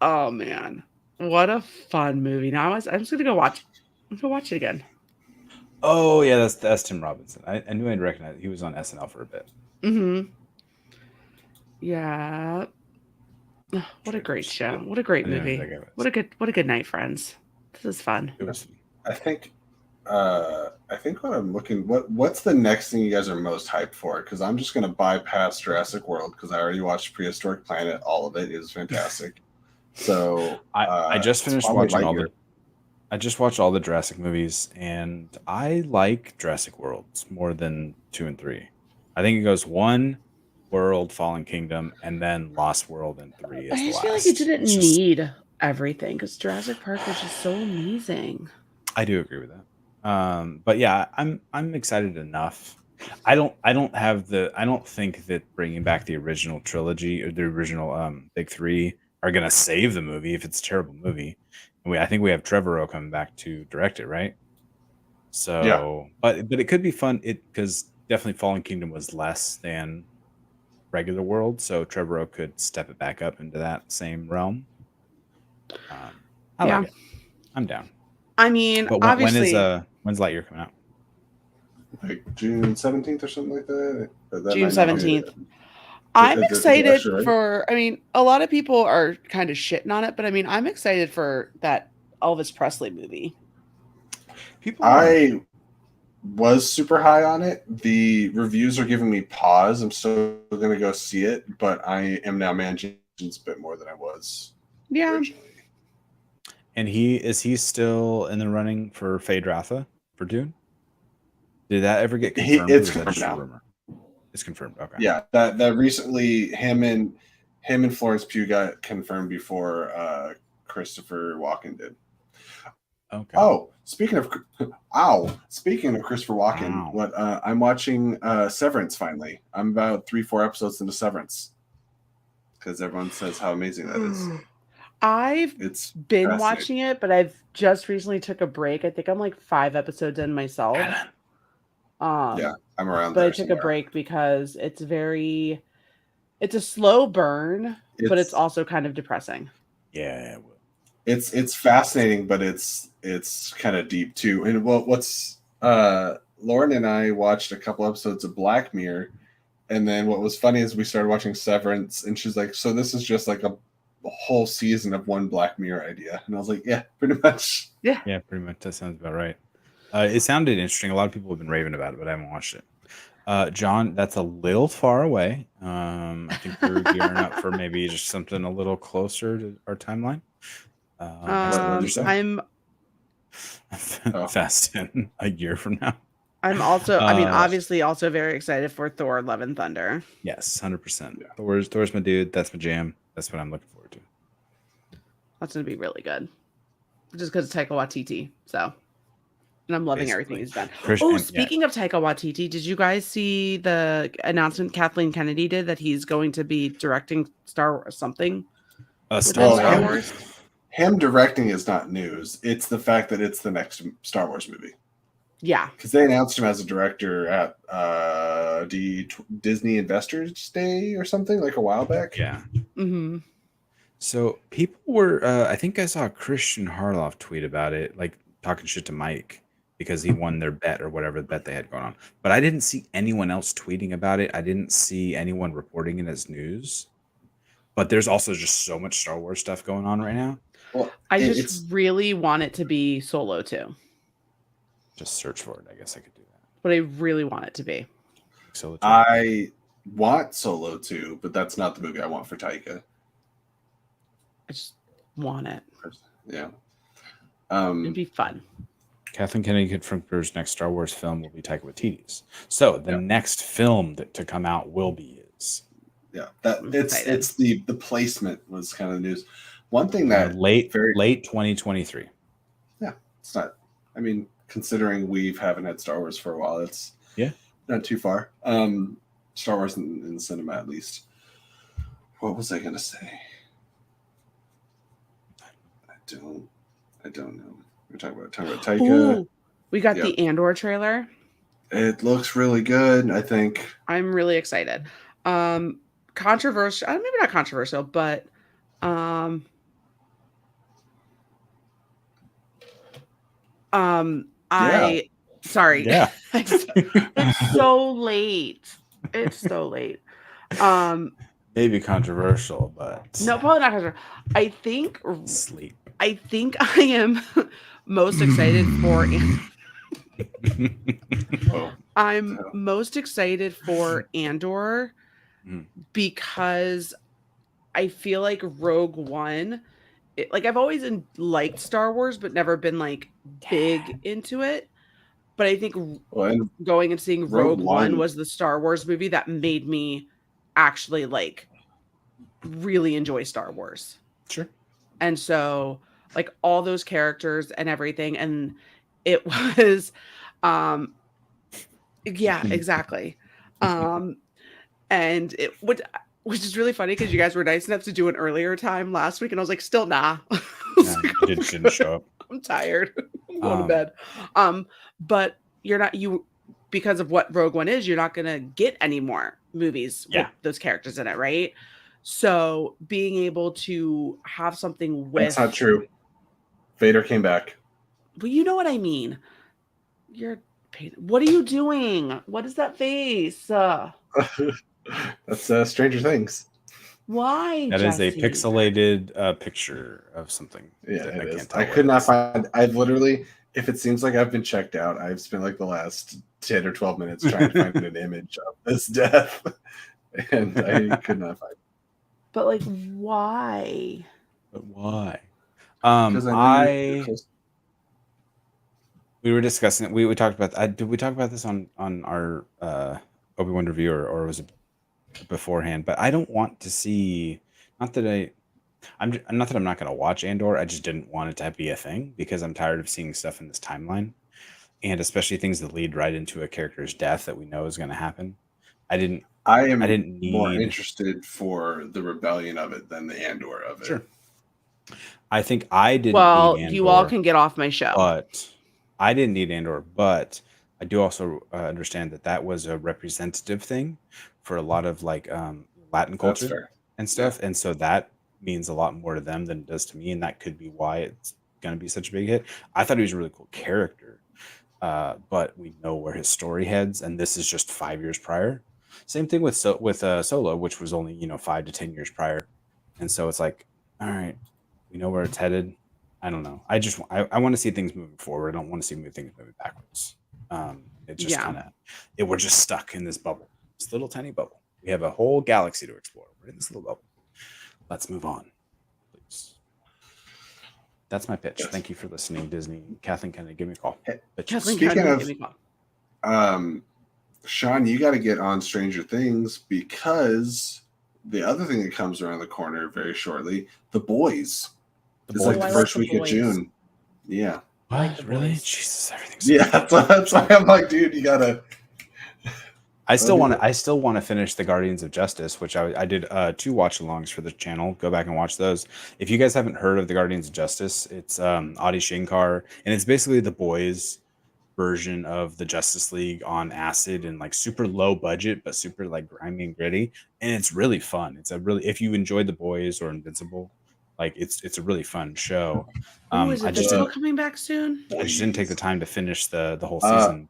Oh man. What a fun movie. Now I'm just gonna go watch it again. Oh yeah, that's Tim Robinson. I knew I'd recognize it. He was on SNL for a bit. Mm-hmm. Yeah. What a great show. What a great movie. What a good night, friends. This is fun. I think what I'm looking what's the next thing you guys are most hyped for? Because I'm just gonna bypass Jurassic World because I already watched Prehistoric Planet. All of it is fantastic. So I just finished watching I just watched all the Jurassic movies, and I like Jurassic Worlds more than 2 and 3. I think it goes 1, World, Fallen Kingdom, and then Lost World, and 3 is the last. I just feel like it didn't need everything because Jurassic Park was just so amazing. I do agree with that. But yeah, I'm excited enough. I don't think that bringing back the original trilogy or the original big 3 are gonna save the movie if it's a terrible movie. And I think we have Trevorrow coming back to direct it, right? So, yeah. But it could be fun. Because definitely Fallen Kingdom was less than regular World, so Trevorrow could step it back up into that same realm. I like it. I'm down. I mean, but obviously, when's Lightyear coming out? Like June 17th or something like that. June 17th. I'm excited for. I mean, a lot of people are kind of shitting on it, but I mean, I'm excited for that Elvis Presley movie. I was super high on it. The reviews are giving me pause. I'm still going to go see it, but I am now managing a bit more than I was. Yeah. Originally. And is he still in the running for Phaedratha for Dune? Did that ever get confirmed? It's or is that confirmed just a now. rumor? It's confirmed. Okay. Yeah, that recently him and Florence Pugh got confirmed before Christopher Walken did. Okay. Oh, speaking of Christopher Walken, I'm watching Severance finally. I'm about 3-4 episodes into Severance because everyone says how amazing that is. I've It's been watching it, but I've just recently took a break. I think I'm like 5 episodes in myself. Yeah, I'm around. But I took a break because it's a slow burn, but it's also kind of depressing. Yeah, it's fascinating, but it's kind of deep too. And what's Lauren and I watched a couple episodes of Black Mirror, and then what was funny is we started watching Severance, and she's like, "So this is just like a whole season of one Black Mirror idea?" And I was like, "Yeah, pretty much." Yeah, pretty much. That sounds about right. It sounded interesting. A lot of people have been raving about it, but I haven't watched it. John, that's a little far away. I think we're gearing up for maybe just something a little closer to our timeline. I'm fast in a year from now. I'm also, obviously also very excited for Thor: Love and Thunder. Yes, 100%. Yeah. Thor's my dude. That's my jam. That's what I'm looking forward to. That's going to be really good. Just because it's Taika Waititi. So, and I'm loving everything he's done. Speaking of Taika Waititi, did you guys see the announcement Kathleen Kennedy did that he's going to be directing Star Wars something? Star Wars? Him directing is not news. It's the fact that it's the next Star Wars movie. Yeah. Because they announced him as a director at Disney Investors Day or something like a while back. Yeah. Mm-hmm. So people were, I think I saw Christian Harloff tweet about it, like talking shit to Mike because he won their bet or whatever bet they had going on. But I didn't see anyone else tweeting about it. I didn't see anyone reporting it as news. But there's also just so much Star Wars stuff going on right now. Well, I just really want it to be Solo too. Just search for it. I guess I could do that. But I really want it to be. Solo 2. I want Solo 2, but that's not the movie I want for Taika. I just want it. Yeah. It'd be fun. Kathleen Kennedy confirmed her next Star Wars film will be Taika Waititi's. So the next film to come out will be his. Yeah, it's the placement was kind of the news. One thing that late 2023. Yeah, it's not. I mean, considering we haven't had Star Wars for a while, it's not too far. Star Wars in the cinema, at least. What was I gonna say? I don't know. We're talking about Taika. Ooh, we got the Andor trailer. It looks really good. I think I'm really excited. Controversial, maybe not controversial, but sorry. Yeah. It's so late. It's so late. Maybe controversial, but no, probably not controversial. I think I am most excited for I'm most excited for Andor because I feel like Rogue One, I've always liked Star Wars, but never been like big into it. But I think going and seeing Rogue One was the Star Wars movie that made me actually like really enjoy Star Wars. Sure. And so like all those characters and everything, and it was exactly. And it would, which is really funny because you guys were nice enough to do an earlier time last week, and I was like, still nah. Didn't show up. I'm tired. I'm going to bed. But because of what Rogue One is, you're not gonna get any more movies with those characters in it, right? So being able to have something with that's not true. Vader came back. Well, you know what I mean. What are you doing? What is that face? That's Stranger Things. Why? That Jesse? Is a pixelated picture of something. Yeah, it is. I could not find. I've literally, if it seems like I've been checked out, I've spent like the last 10 or 12 minutes trying to find an image of this death, and I could not find it. But like, why? But why? Because We were discussing it. We talked about. Did we talk about this on our Obi-Wan review, or was it beforehand? But I don't want to see. Not that I'm not that I'm not going to watch Andor. I just didn't want it to be a thing because I'm tired of seeing stuff in this timeline, and especially things that lead right into a character's death that we know is going to happen. I didn't more interested for the rebellion of it than the Andor of it. Sure. I think I didn't. Well, need Andor, you all can get off my show. But I didn't need Andor, but I do also understand that was a representative thing for a lot of like Latin culture and stuff, and so that means a lot more to them than it does to me, and that could be why it's going to be such a big hit. I thought he was a really cool character, but we know where his story heads, and this is just 5 years prior. Same thing with Solo, which was only 5 to 10 years prior, and so it's like, all right, we know where it's headed. I don't know. I want to see things moving forward. I don't want to see things moving backwards. It just we're just stuck in this bubble, this little tiny bubble. We have a whole galaxy to explore. We're in this little bubble. Let's move on, please. That's my pitch. Yes. Thank you for listening, Disney. Kathleen, can I give me a call? Hey, speaking of, Sean, you got to get on Stranger Things because the other thing that comes around the corner very shortly, The Boys. It's like the first week of June. Yeah. What? Really? Jesus, everything's that's why I'm like, dude, you gotta. I still want to finish the Guardians of Justice, which I did 2 watch-alongs for the channel. Go back and watch those. If you guys haven't heard of the Guardians of Justice, it's Adi Shankar, and it's basically The Boys version of the Justice League on acid and like super low budget, but super like grimy and gritty, and it's really fun. If you enjoyed The Boys or Invincible. Like it's a really fun show. Is Invincible coming back soon? I just didn't take the time to finish the whole season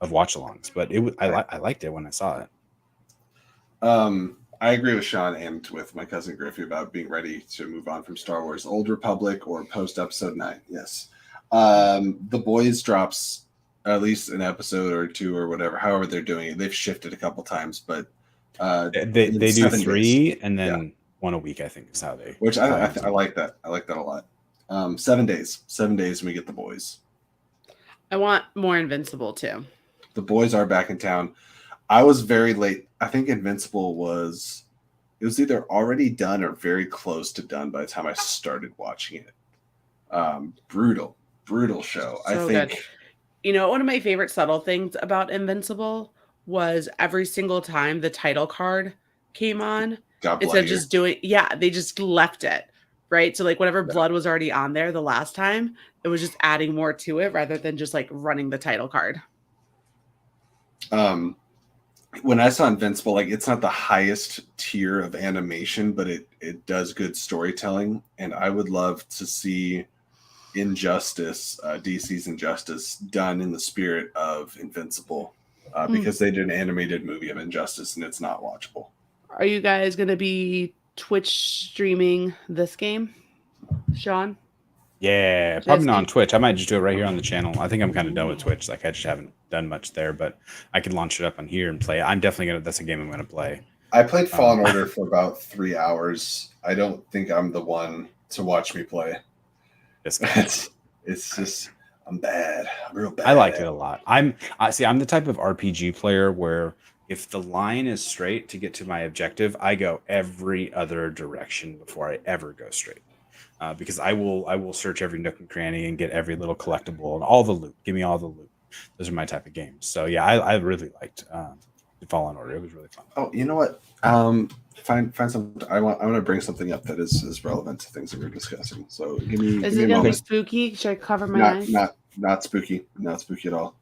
of watch-alongs, but I liked it when I saw it. I agree with Sean and with my cousin Griffey about being ready to move on from Star Wars Old Republic or post Episode 9. Yes, The Boys drops at least an episode or 2 or whatever. However they're doing it, they've shifted a couple times, but they do 3 days. And then. Yeah. 1 a week, I think, is how they. Which I like that. I like that a lot. 7 days. 7 days, and we get The Boys. I want more Invincible too. The Boys are back in town. I was very late. I think Invincible was either already done or very close to done by the time I started watching it. Brutal show. So I think. Good. One of my favorite subtle things about Invincible was every single time the title card came on. Instead of just they just left it, right? So like whatever blood was already on there the last time, it was just adding more to it rather than just like running the title card. When I saw Invincible, like it's not the highest tier of animation, but it does good storytelling, and I would love to see Injustice, DC's Injustice, done in the spirit of Invincible, because they did an animated movie of Injustice, and it's not watchable. Are you guys going to be Twitch streaming this game, Sean? Yeah, probably not on Twitch. I might just do it right here on the channel. I think I'm kind of done with Twitch. Like I just haven't done much there, but I can launch it up on here and play. I'm definitely that's a game I'm going to play. I played Fallen Order for about 3 hours. I don't think I'm the one to watch me play. It's just I'm bad. I'm real bad. I liked it a lot. I'm the type of RPG player where if the line is straight to get to my objective, I go every other direction before I ever go straight. Because I will search every nook and cranny and get every little collectible and all the loot. Give me all the loot. Those are my type of games. So yeah, I really liked Fallen Order. It was really fun. Oh, you know what? Find something. I want to bring something up that is relevant to things that we're discussing. So give me. Is it gonna be spooky? Should I cover my eyes? Not spooky. Not spooky at all.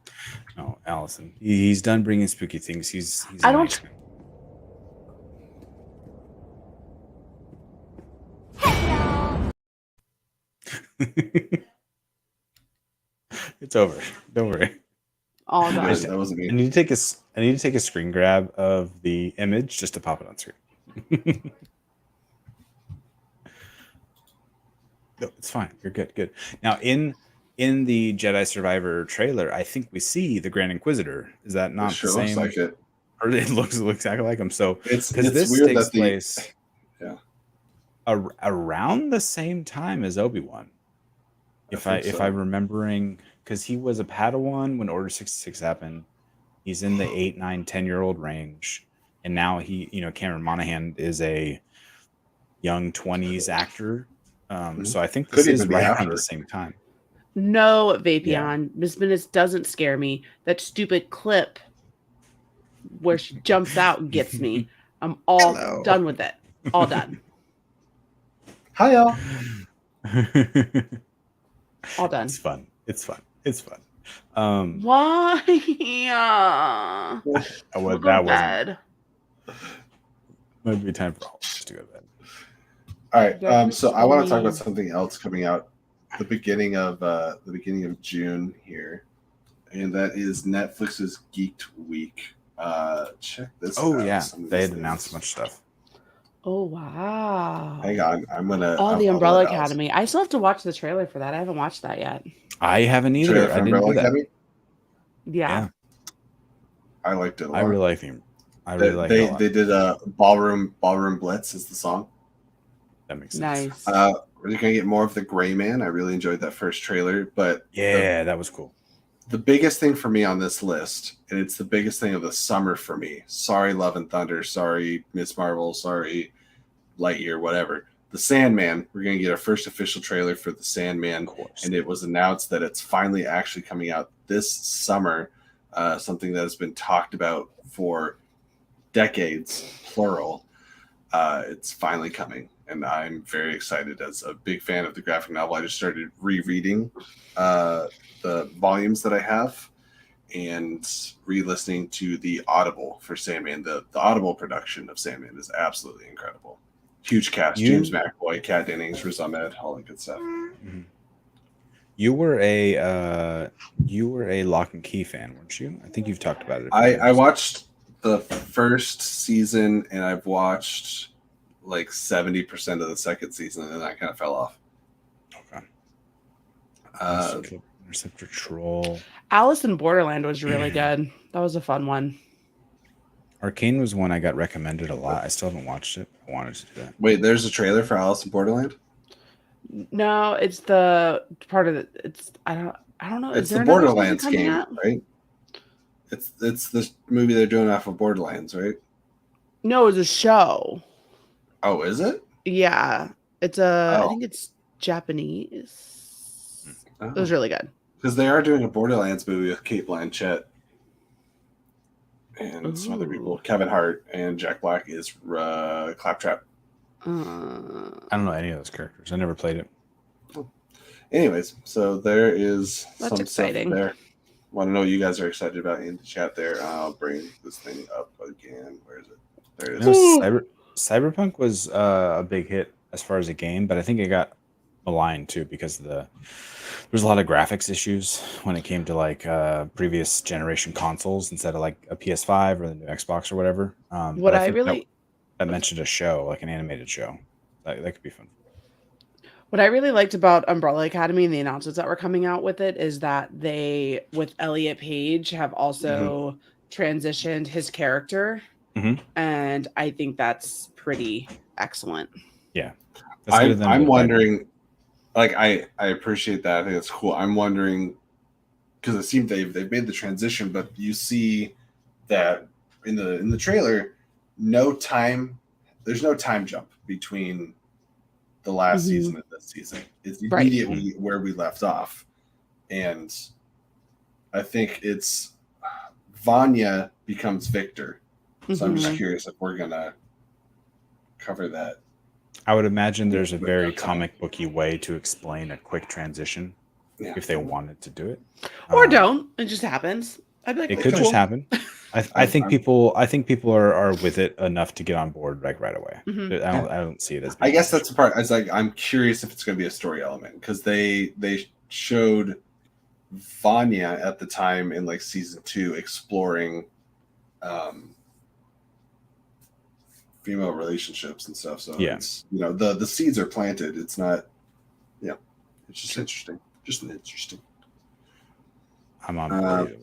No, Allison. He's done bringing spooky things. He's I don't. It's over. Don't worry. All done. That wasn't me. I need to take a screen grab of the image just to pop it on screen. No, it's fine. You're good. Good. Now in the Jedi Survivor trailer, I think we see the Grand Inquisitor. Is that not the same? Looks like it. Or it looks exactly like him. So it's this weird takes place around the same time as Obi-Wan. if I'm remembering, because he was a Padawan when Order 66 happened. He's in the 8, 9, 10-year-old range, and now Cameron Monaghan is a young 20s actor. So I think this is right around the same time. No, Vapion. Miss Minutes doesn't scare me. That stupid clip where she jumps out gets me. I'm all done with it. All done. Hi, y'all. All done. It's fun. Why? That wasn't. Might be time for all of us to go to bed. All right. So I want to talk about something else coming out the beginning of June here, and that is Netflix's Geeked Week. Check this out. Oh yeah, they had announced a bunch of stuff. Oh wow! Hang on, the Umbrella Academy. I still have to watch the trailer for that. I haven't watched that yet. I haven't either. I didn't do that. Yeah, I liked it a lot. I really like him. They did a Ballroom Blitz is the song. That makes sense. Nice. We're gonna get more of the Gray Man. I really enjoyed that first trailer, but that was cool. The biggest thing for me on this list, and it's the biggest thing of the summer for me. Sorry, Love and Thunder. Sorry, Miss Marvel. Sorry, Lightyear. Whatever. The Sandman. We're gonna get our first official trailer for the Sandman, and it was announced that it's finally actually coming out this summer. Something that has been talked about for decades, plural. It's finally coming, and I'm very excited. As a big fan of the graphic novel, I just started rereading the volumes that I have and re-listening to the Audible for Sandman. The Audible production of Sandman is absolutely incredible. Huge cast: James McAvoy, Kat Dennings, Riz Ahmed, all that good stuff. Mm-hmm. You were a Lock and Key fan, weren't you? I think you've talked about it. I watched the first season, and I've watched like 70% of the second season, and then I kind of fell off. Okay. Interceptor Troll. Allison Borderland was really good. That was a fun one. Arcane was one I got recommended a lot. I still haven't watched it. I wanted to do that. Wait, there's a trailer for Alice in Borderland? No, it's the part of it. It's I don't know. It's the Borderlands game, right? It's this movie they're doing off of Borderlands, right? No, it's a show. Oh, is it? Yeah, it's I think it's Japanese. Oh. It was really good. Because they are doing a Borderlands movie with Cate Blanchett and some other people. Kevin Hart and Jack Black is Claptrap. I don't know any of those characters. I never played it. Anyways, so there is That's some exciting. stuff there. Want to know what you guys are excited about in the chat there. I'll bring this thing up again. Where is it? There it is. Cyberpunk was a big hit as far as a game, but I think it got maligned too because there's a lot of graphics issues when it came to like previous generation consoles instead of like a PS5 or the new Xbox or whatever. That mentioned a show, like an animated show. That could be fun. What I really liked about Umbrella Academy and the announcements that were coming out with it is that they, with Elliot Page, have also transitioned his character. Mm-hmm. And I think that's pretty excellent. Yeah. I'm wondering, like, I appreciate that. I think it's cool. I'm wondering, because it seems they've made the transition, but you see that in the trailer, there's no time jump between the last season and this season. It's immediately where we left off. And I think it's Vanya becomes Victor. So I'm just curious if we're gonna cover that. I would imagine there's a very comic booky way to explain a quick transition if they wanted to do it. Or don't. It just happens. I'd be like, it could just happen. I think people are with it enough to get on board like right away. Mm-hmm. I don't see it as. I guess that's the part. It's like I'm curious if it's going to be a story element because they showed Vanya at the time in like season 2 exploring female relationships and stuff. So it's, the seeds are planted. It's not. Yeah, it's just interesting. Just interesting. I'm on board either way.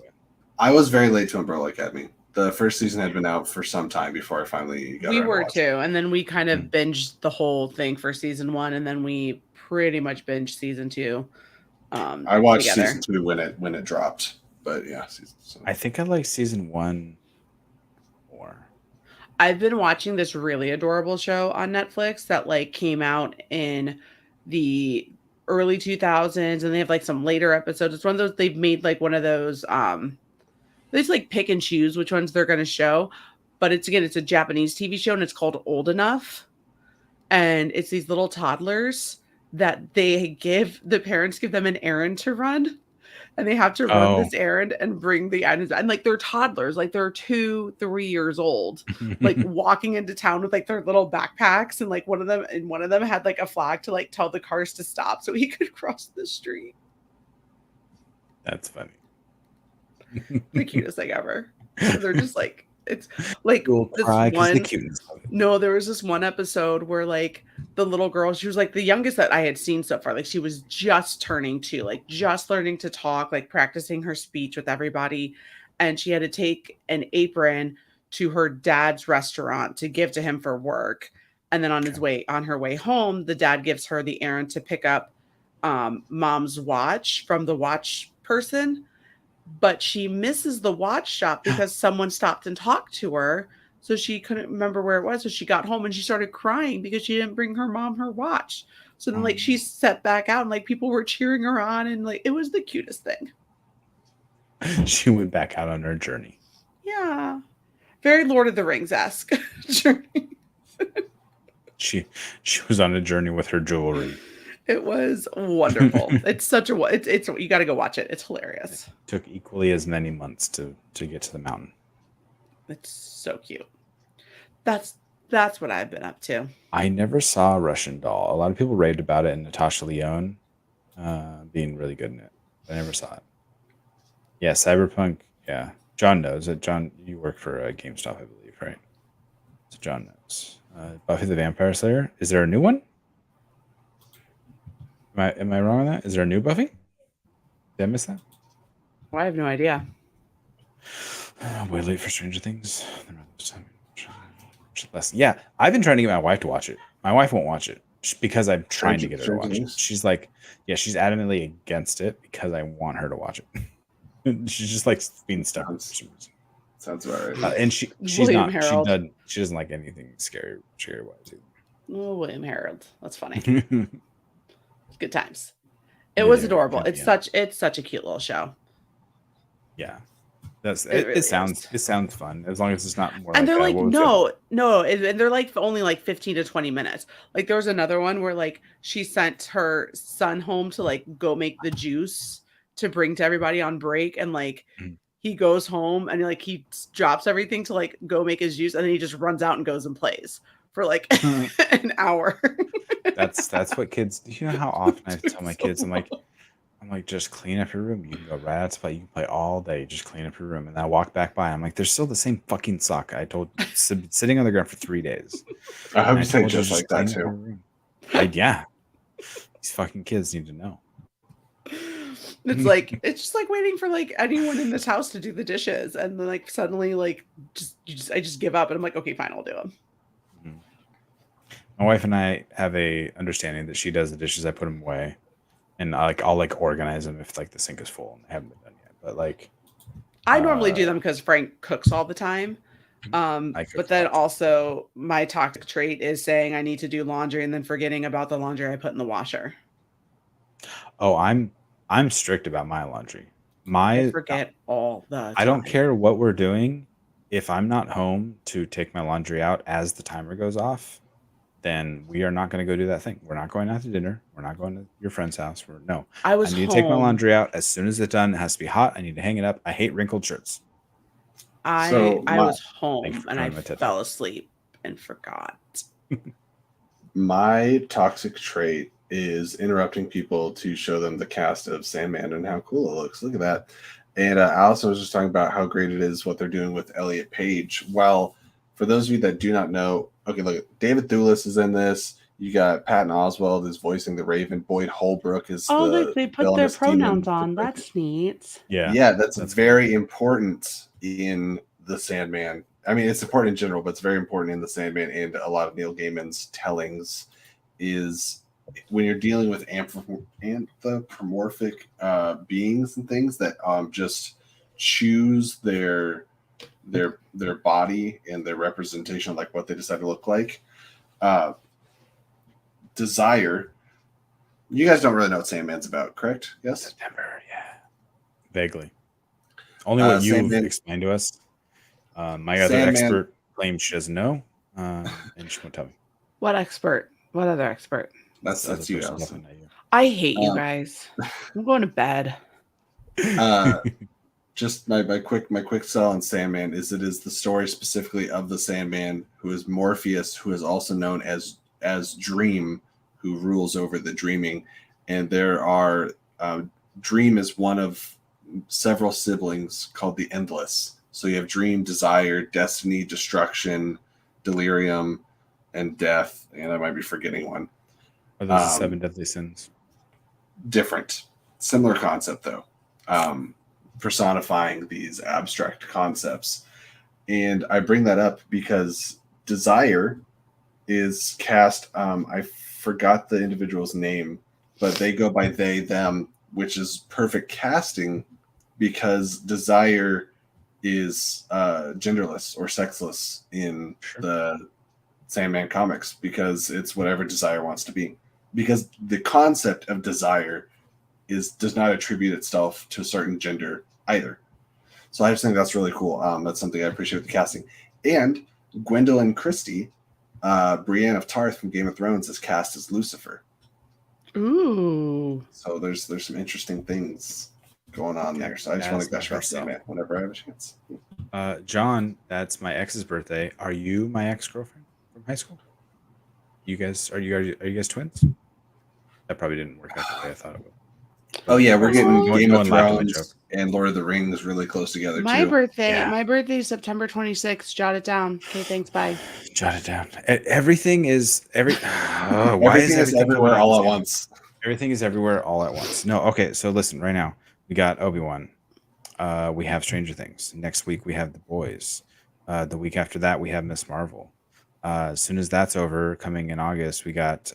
I was very late to Umbrella Academy. The first season had been out for some time before I finally got. We were too, and then we kind of binged the whole thing for season 1, and then we pretty much binged season 2 I watched together. season 2 when it dropped, but yeah, I think I like season 1 more. I've been watching this really adorable show on Netflix that like came out in the early 2000s, and they have like some later episodes. It's one of those they've made like one of those they just like pick and choose which ones they're going to show, but it's a Japanese TV show and it's called Old Enough, and it's these little toddlers that the parents give them an errand to run, and they have to run this errand and bring the items. And like they're toddlers, like they're 2-3 years old, like walking into town with like their little backpacks, and like one of them had like a flag to like tell the cars to stop so he could cross the street. That's funny. The cutest thing ever. They're just like, it's like this No, there was this one episode where like the little girl, she was like the youngest that I had seen so far. Like she was just turning 2, like just learning to talk, like practicing her speech with everybody. And she had to take an apron to her dad's restaurant to give to him for work. And then on her way home, the dad gives her the errand to pick up mom's watch from the watch person. But she misses the watch shop because someone stopped and talked to her. So she couldn't remember where it was. So she got home and she started crying because she didn't bring her mom her watch. So then like she set back out and like people were cheering her on, and like it was the cutest thing. She went back out on her journey. Yeah. Very Lord of the Rings-esque journey. She was on a journey with her jewelry. It was wonderful. It's such a it's you got to go watch it. It's hilarious. It took equally as many months to get to the mountain. It's so cute. That's what I've been up to. I never saw Russian Doll. A lot of people raved about it, and Natasha Lyonne being really good in it. I never saw it. Yeah, Cyberpunk. Yeah, John knows it. John, you work for GameStop, I believe, right? So John knows. Buffy the Vampire Slayer. Is there a new one? Am I wrong on that? Is there a new Buffy? Did I miss that? Well, I have no idea. Way late for Stranger Things. Yeah, I've been trying to get my wife to watch it. My wife won't watch it because I'm trying to get her to watch it. She's like, yeah, she's adamantly against it because I want her to watch it. She's just like being stubborn. Sounds about right. And she's William not. Harold. She doesn't like anything scary wise either. Oh, William Harold. That's funny. Good times. It was adorable. It's such a cute little show. Yeah. It sounds fun as long as it's not more. And they're like no, and they're like only like 15 to 20 minutes. Like there was another one where like she sent her son home to like go make the juice to bring to everybody on break, and like he goes home and like he drops everything to like go make his juice, and then he just runs out and goes and plays for like an hour. That's what kids do. You know how often I tell my kids, I'm like, just clean up your room. You can go right out to play. You can play all day. Just clean up your room. And I walk back by. I'm like, there's still the same fucking sock I told you, sitting on the ground for 3 days. I hope you say just like that too. Yeah. These fucking kids need to know. It's like it's just like waiting for like anyone in this house to do the dishes, and then like suddenly like I just give up, and I'm like, okay, fine, I'll do them. My wife and I have a understanding that she does the dishes. I put them away, and I'll like organize them if like the sink is full and they haven't been done yet. But like, I normally do them because Frank cooks all the time. But then also my toxic trait is saying I need to do laundry and then forgetting about the laundry I put in the washer. Oh, I'm strict about my laundry. I forget all the time. I don't care what we're doing. If I'm not home to take my laundry out as the timer goes off, then we are not going to go do that thing. We're not going out to dinner. We're not going to your friend's house. I need to take my laundry out as soon as it's done. It has to be hot. I need to hang it up. I hate wrinkled shirts. I was home and I fell asleep and forgot. My toxic trait is interrupting people to show them the cast of Sandman and how cool it looks. Look at that. And Allison was just talking about how great it is what they're doing with Elliot Page. Well, for those of you that do not know, okay, look, David Thewlis is in this. You got Patton Oswalt is voicing the Raven. Boyd Holbrook is they put their pronouns on. That's neat. Yeah, that's very important in the Sandman. I mean, it's important in general, but it's very important in the Sandman, and a lot of Neil Gaiman's tellings is when you're dealing with anthropomorphic beings and things that just choose their body and their representation, like what they decide to look like. Desire. You guys don't really know what Sandman's about, correct? Yes. September, yeah, vaguely. Only what you've Sandman, explained to us. My other Sandman. expert claims she doesn't know, and she won't tell me. What expert? What other expert? That's The other you, person, Allison. definitely not you. I hate you guys. I'm going to bed. Just my quick sell on Sandman is it is the story specifically of the Sandman, who is Morpheus, who is also known as Dream, who rules over the dreaming. And there are Dream is one of several siblings called the Endless. So you have Dream, Desire, Destiny, Destruction, Delirium, and Death. And I might be forgetting one. Are those the 7 deadly sins? Different. Similar concept, though. Personifying these abstract concepts. And I bring that up because Desire is cast, I forgot the individual's name, but they go by they, them, which is perfect casting because Desire is genderless or sexless in the Sandman comics because it's whatever Desire wants to be. Because the concept of desire does not attribute itself to a certain gender either. So I just think that's really cool. That's something I appreciate with the casting. And Gwendolyn Christie, Brienne of Tarth from Game of Thrones, is cast as Lucifer. Ooh. So there's some interesting things going on there. So I just want to gush about Sandman whenever I have a chance. John, that's my ex's birthday. Are you my ex-girlfriend from high school? Are you guys twins? That probably didn't work out the way I thought it would. Oh yeah, we're getting Game of laughed at my Thrones joke. and Lord of the Rings really close together My too. birthday is September 26th. Jot it down. Okay, thanks. Bye. Jot it down. Everything is why Everything is everything everywhere all at once? Everything is everywhere all at once. No, okay. So listen, right now we got Obi-Wan. We have Stranger Things. Next week we have The Boys. The week after that we have Miss Marvel. As soon as that's over, coming in August, we got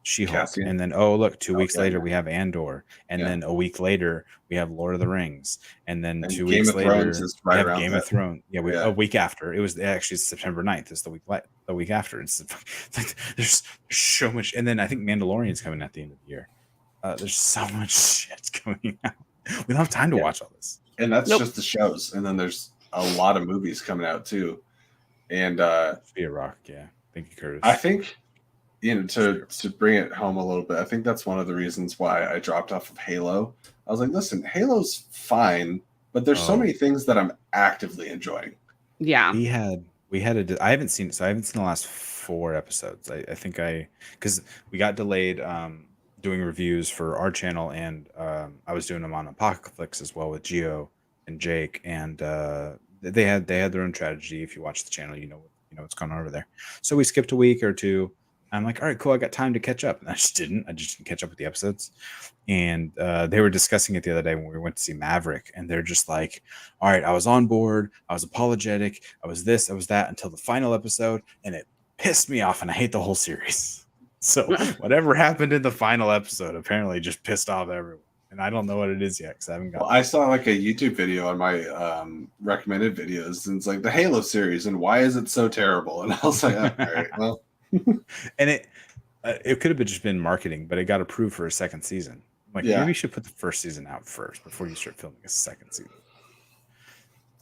She-Hulk. Cassian. And then, look, 2 weeks later, we have Andor. And then a week later, we have Lord of the Rings. And then 2 weeks later, we have Game of Thrones. Yeah, a week after. It was actually September 9th. It's the week after. It's like, there's so much. And then I think Mandalorian's coming at the end of the year. There's so much shit coming out. We don't have time to watch all this. And that's just the shows. And then there's a lot of movies coming out too. And Be a rock, yeah. Thank you, Curtis. I think, to bring it home a little bit, I think that's one of the reasons why I dropped off of Halo. I was like, listen, Halo's fine, but there's so many things that I'm actively enjoying. Yeah. I haven't seen it, so I haven't seen the last 4 episodes. I think because we got delayed doing reviews for our channel, and I was doing them on Apocalypse as well with Gio and Jake, and they had their own strategy. If you watch the channel, you know what's going on over there. So we skipped a week or two. I'm like, all right, cool. I got time to catch up. And I just didn't catch up with the episodes. And they were discussing it the other day when we went to see Maverick. And they're just like, all right, I was on board. I was apologetic. I was this, I was that until the final episode. And it pissed me off. And I hate the whole series. So whatever happened in the final episode apparently just pissed off everyone. And I don't know what it is yet because I haven't got. Well, I saw like a YouTube video on my recommended videos, and it's like the Halo series, and why is it so terrible? And I was like, oh, all right, well. And it could have just been marketing, but it got approved for a second season. Like maybe you should put the first season out first before you start filming a second season.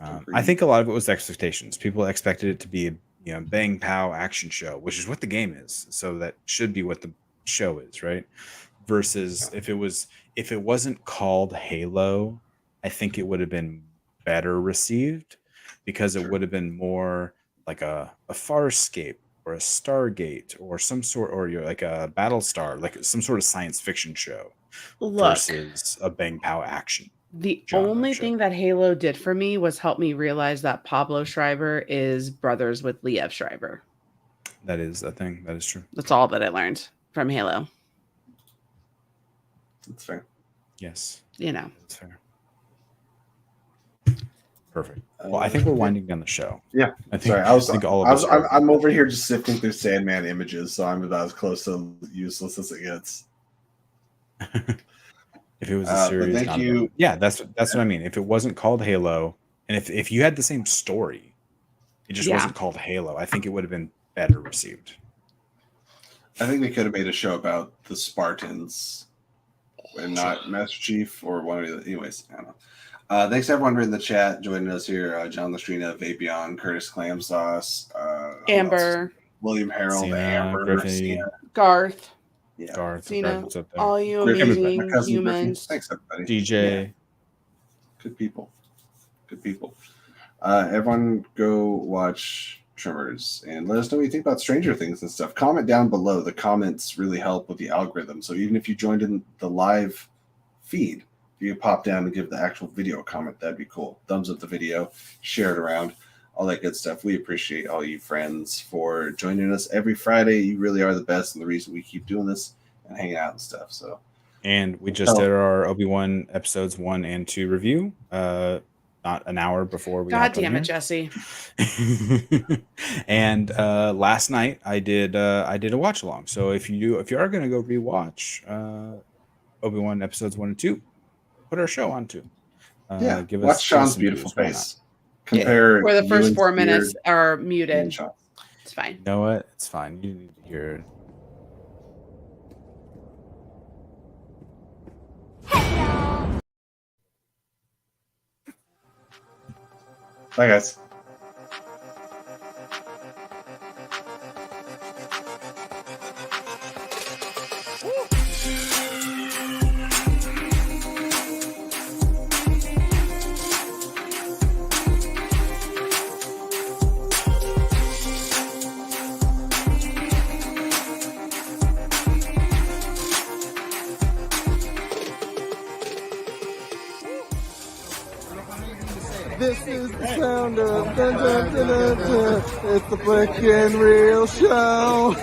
I think a lot of it was expectations. People expected it to be a bang pow action show, which is what the game is. So that should be what the show is, right? Versus if it wasn't called Halo, I think it would have been better received because it would have been more like a Farscape or a Stargate or some sort, or like a Battlestar, like some sort of science fiction show versus a bang pow action. The only thing that Halo did for me was help me realize that Pablo Schreiber is brothers with Liev Schreiber. That is a thing. That is true. That's all that I learned from Halo. That's fair. Yes. That's fair. Perfect. Well, I think we're winding down the show. Yeah. I think, Sorry, I think all of us are. I'm over here just sifting through Sandman images, so I'm about as close to useless as it gets. If it was a series, thank you. Yeah, that's what I mean. If it wasn't called Halo, and if you had the same story, it just wasn't called Halo, I think it would have been better received. I think they could have made a show about the Spartans and not Master Chief or one of the. Anyways, I don't know. Thanks to everyone in the chat joining us here. John Lastrina, Vapion, Curtis Clam Sauce, Amber, William Harold, Cena, Amber, Griffey, Garth, Garth, Cena, what's up there? all you Griffey, amazing my cousin humans. Griffey. Thanks, everybody. DJ. Yeah. Good people. Good people. Everyone go watch Tremors and let us know what you think about Stranger Things and stuff. Comment down below. The comments really help with the algorithm. So even if you joined in the live feed, if you pop down and give the actual video comment, that'd be cool. Thumbs up the video, share it around, all that good stuff. We appreciate all you friends for joining us every Friday. You really are the best and the reason we keep doing this and hanging out and stuff. So, and we just did our Obi-Wan episodes 1 and 2 review. Not an hour before we. God damn it, Jesse! And last night I did a watch along. So if you are going to go rewatch Obi-Wan episodes 1 and 2, put our show on too. Give us Sean's beautiful face. Compare where the first 4 minutes are muted. It's fine. You know what? It's fine. You need to hear it. Bye, guys. This is the sound of dun, dun, dun, dun, dun. It's the Flick and Reel Show.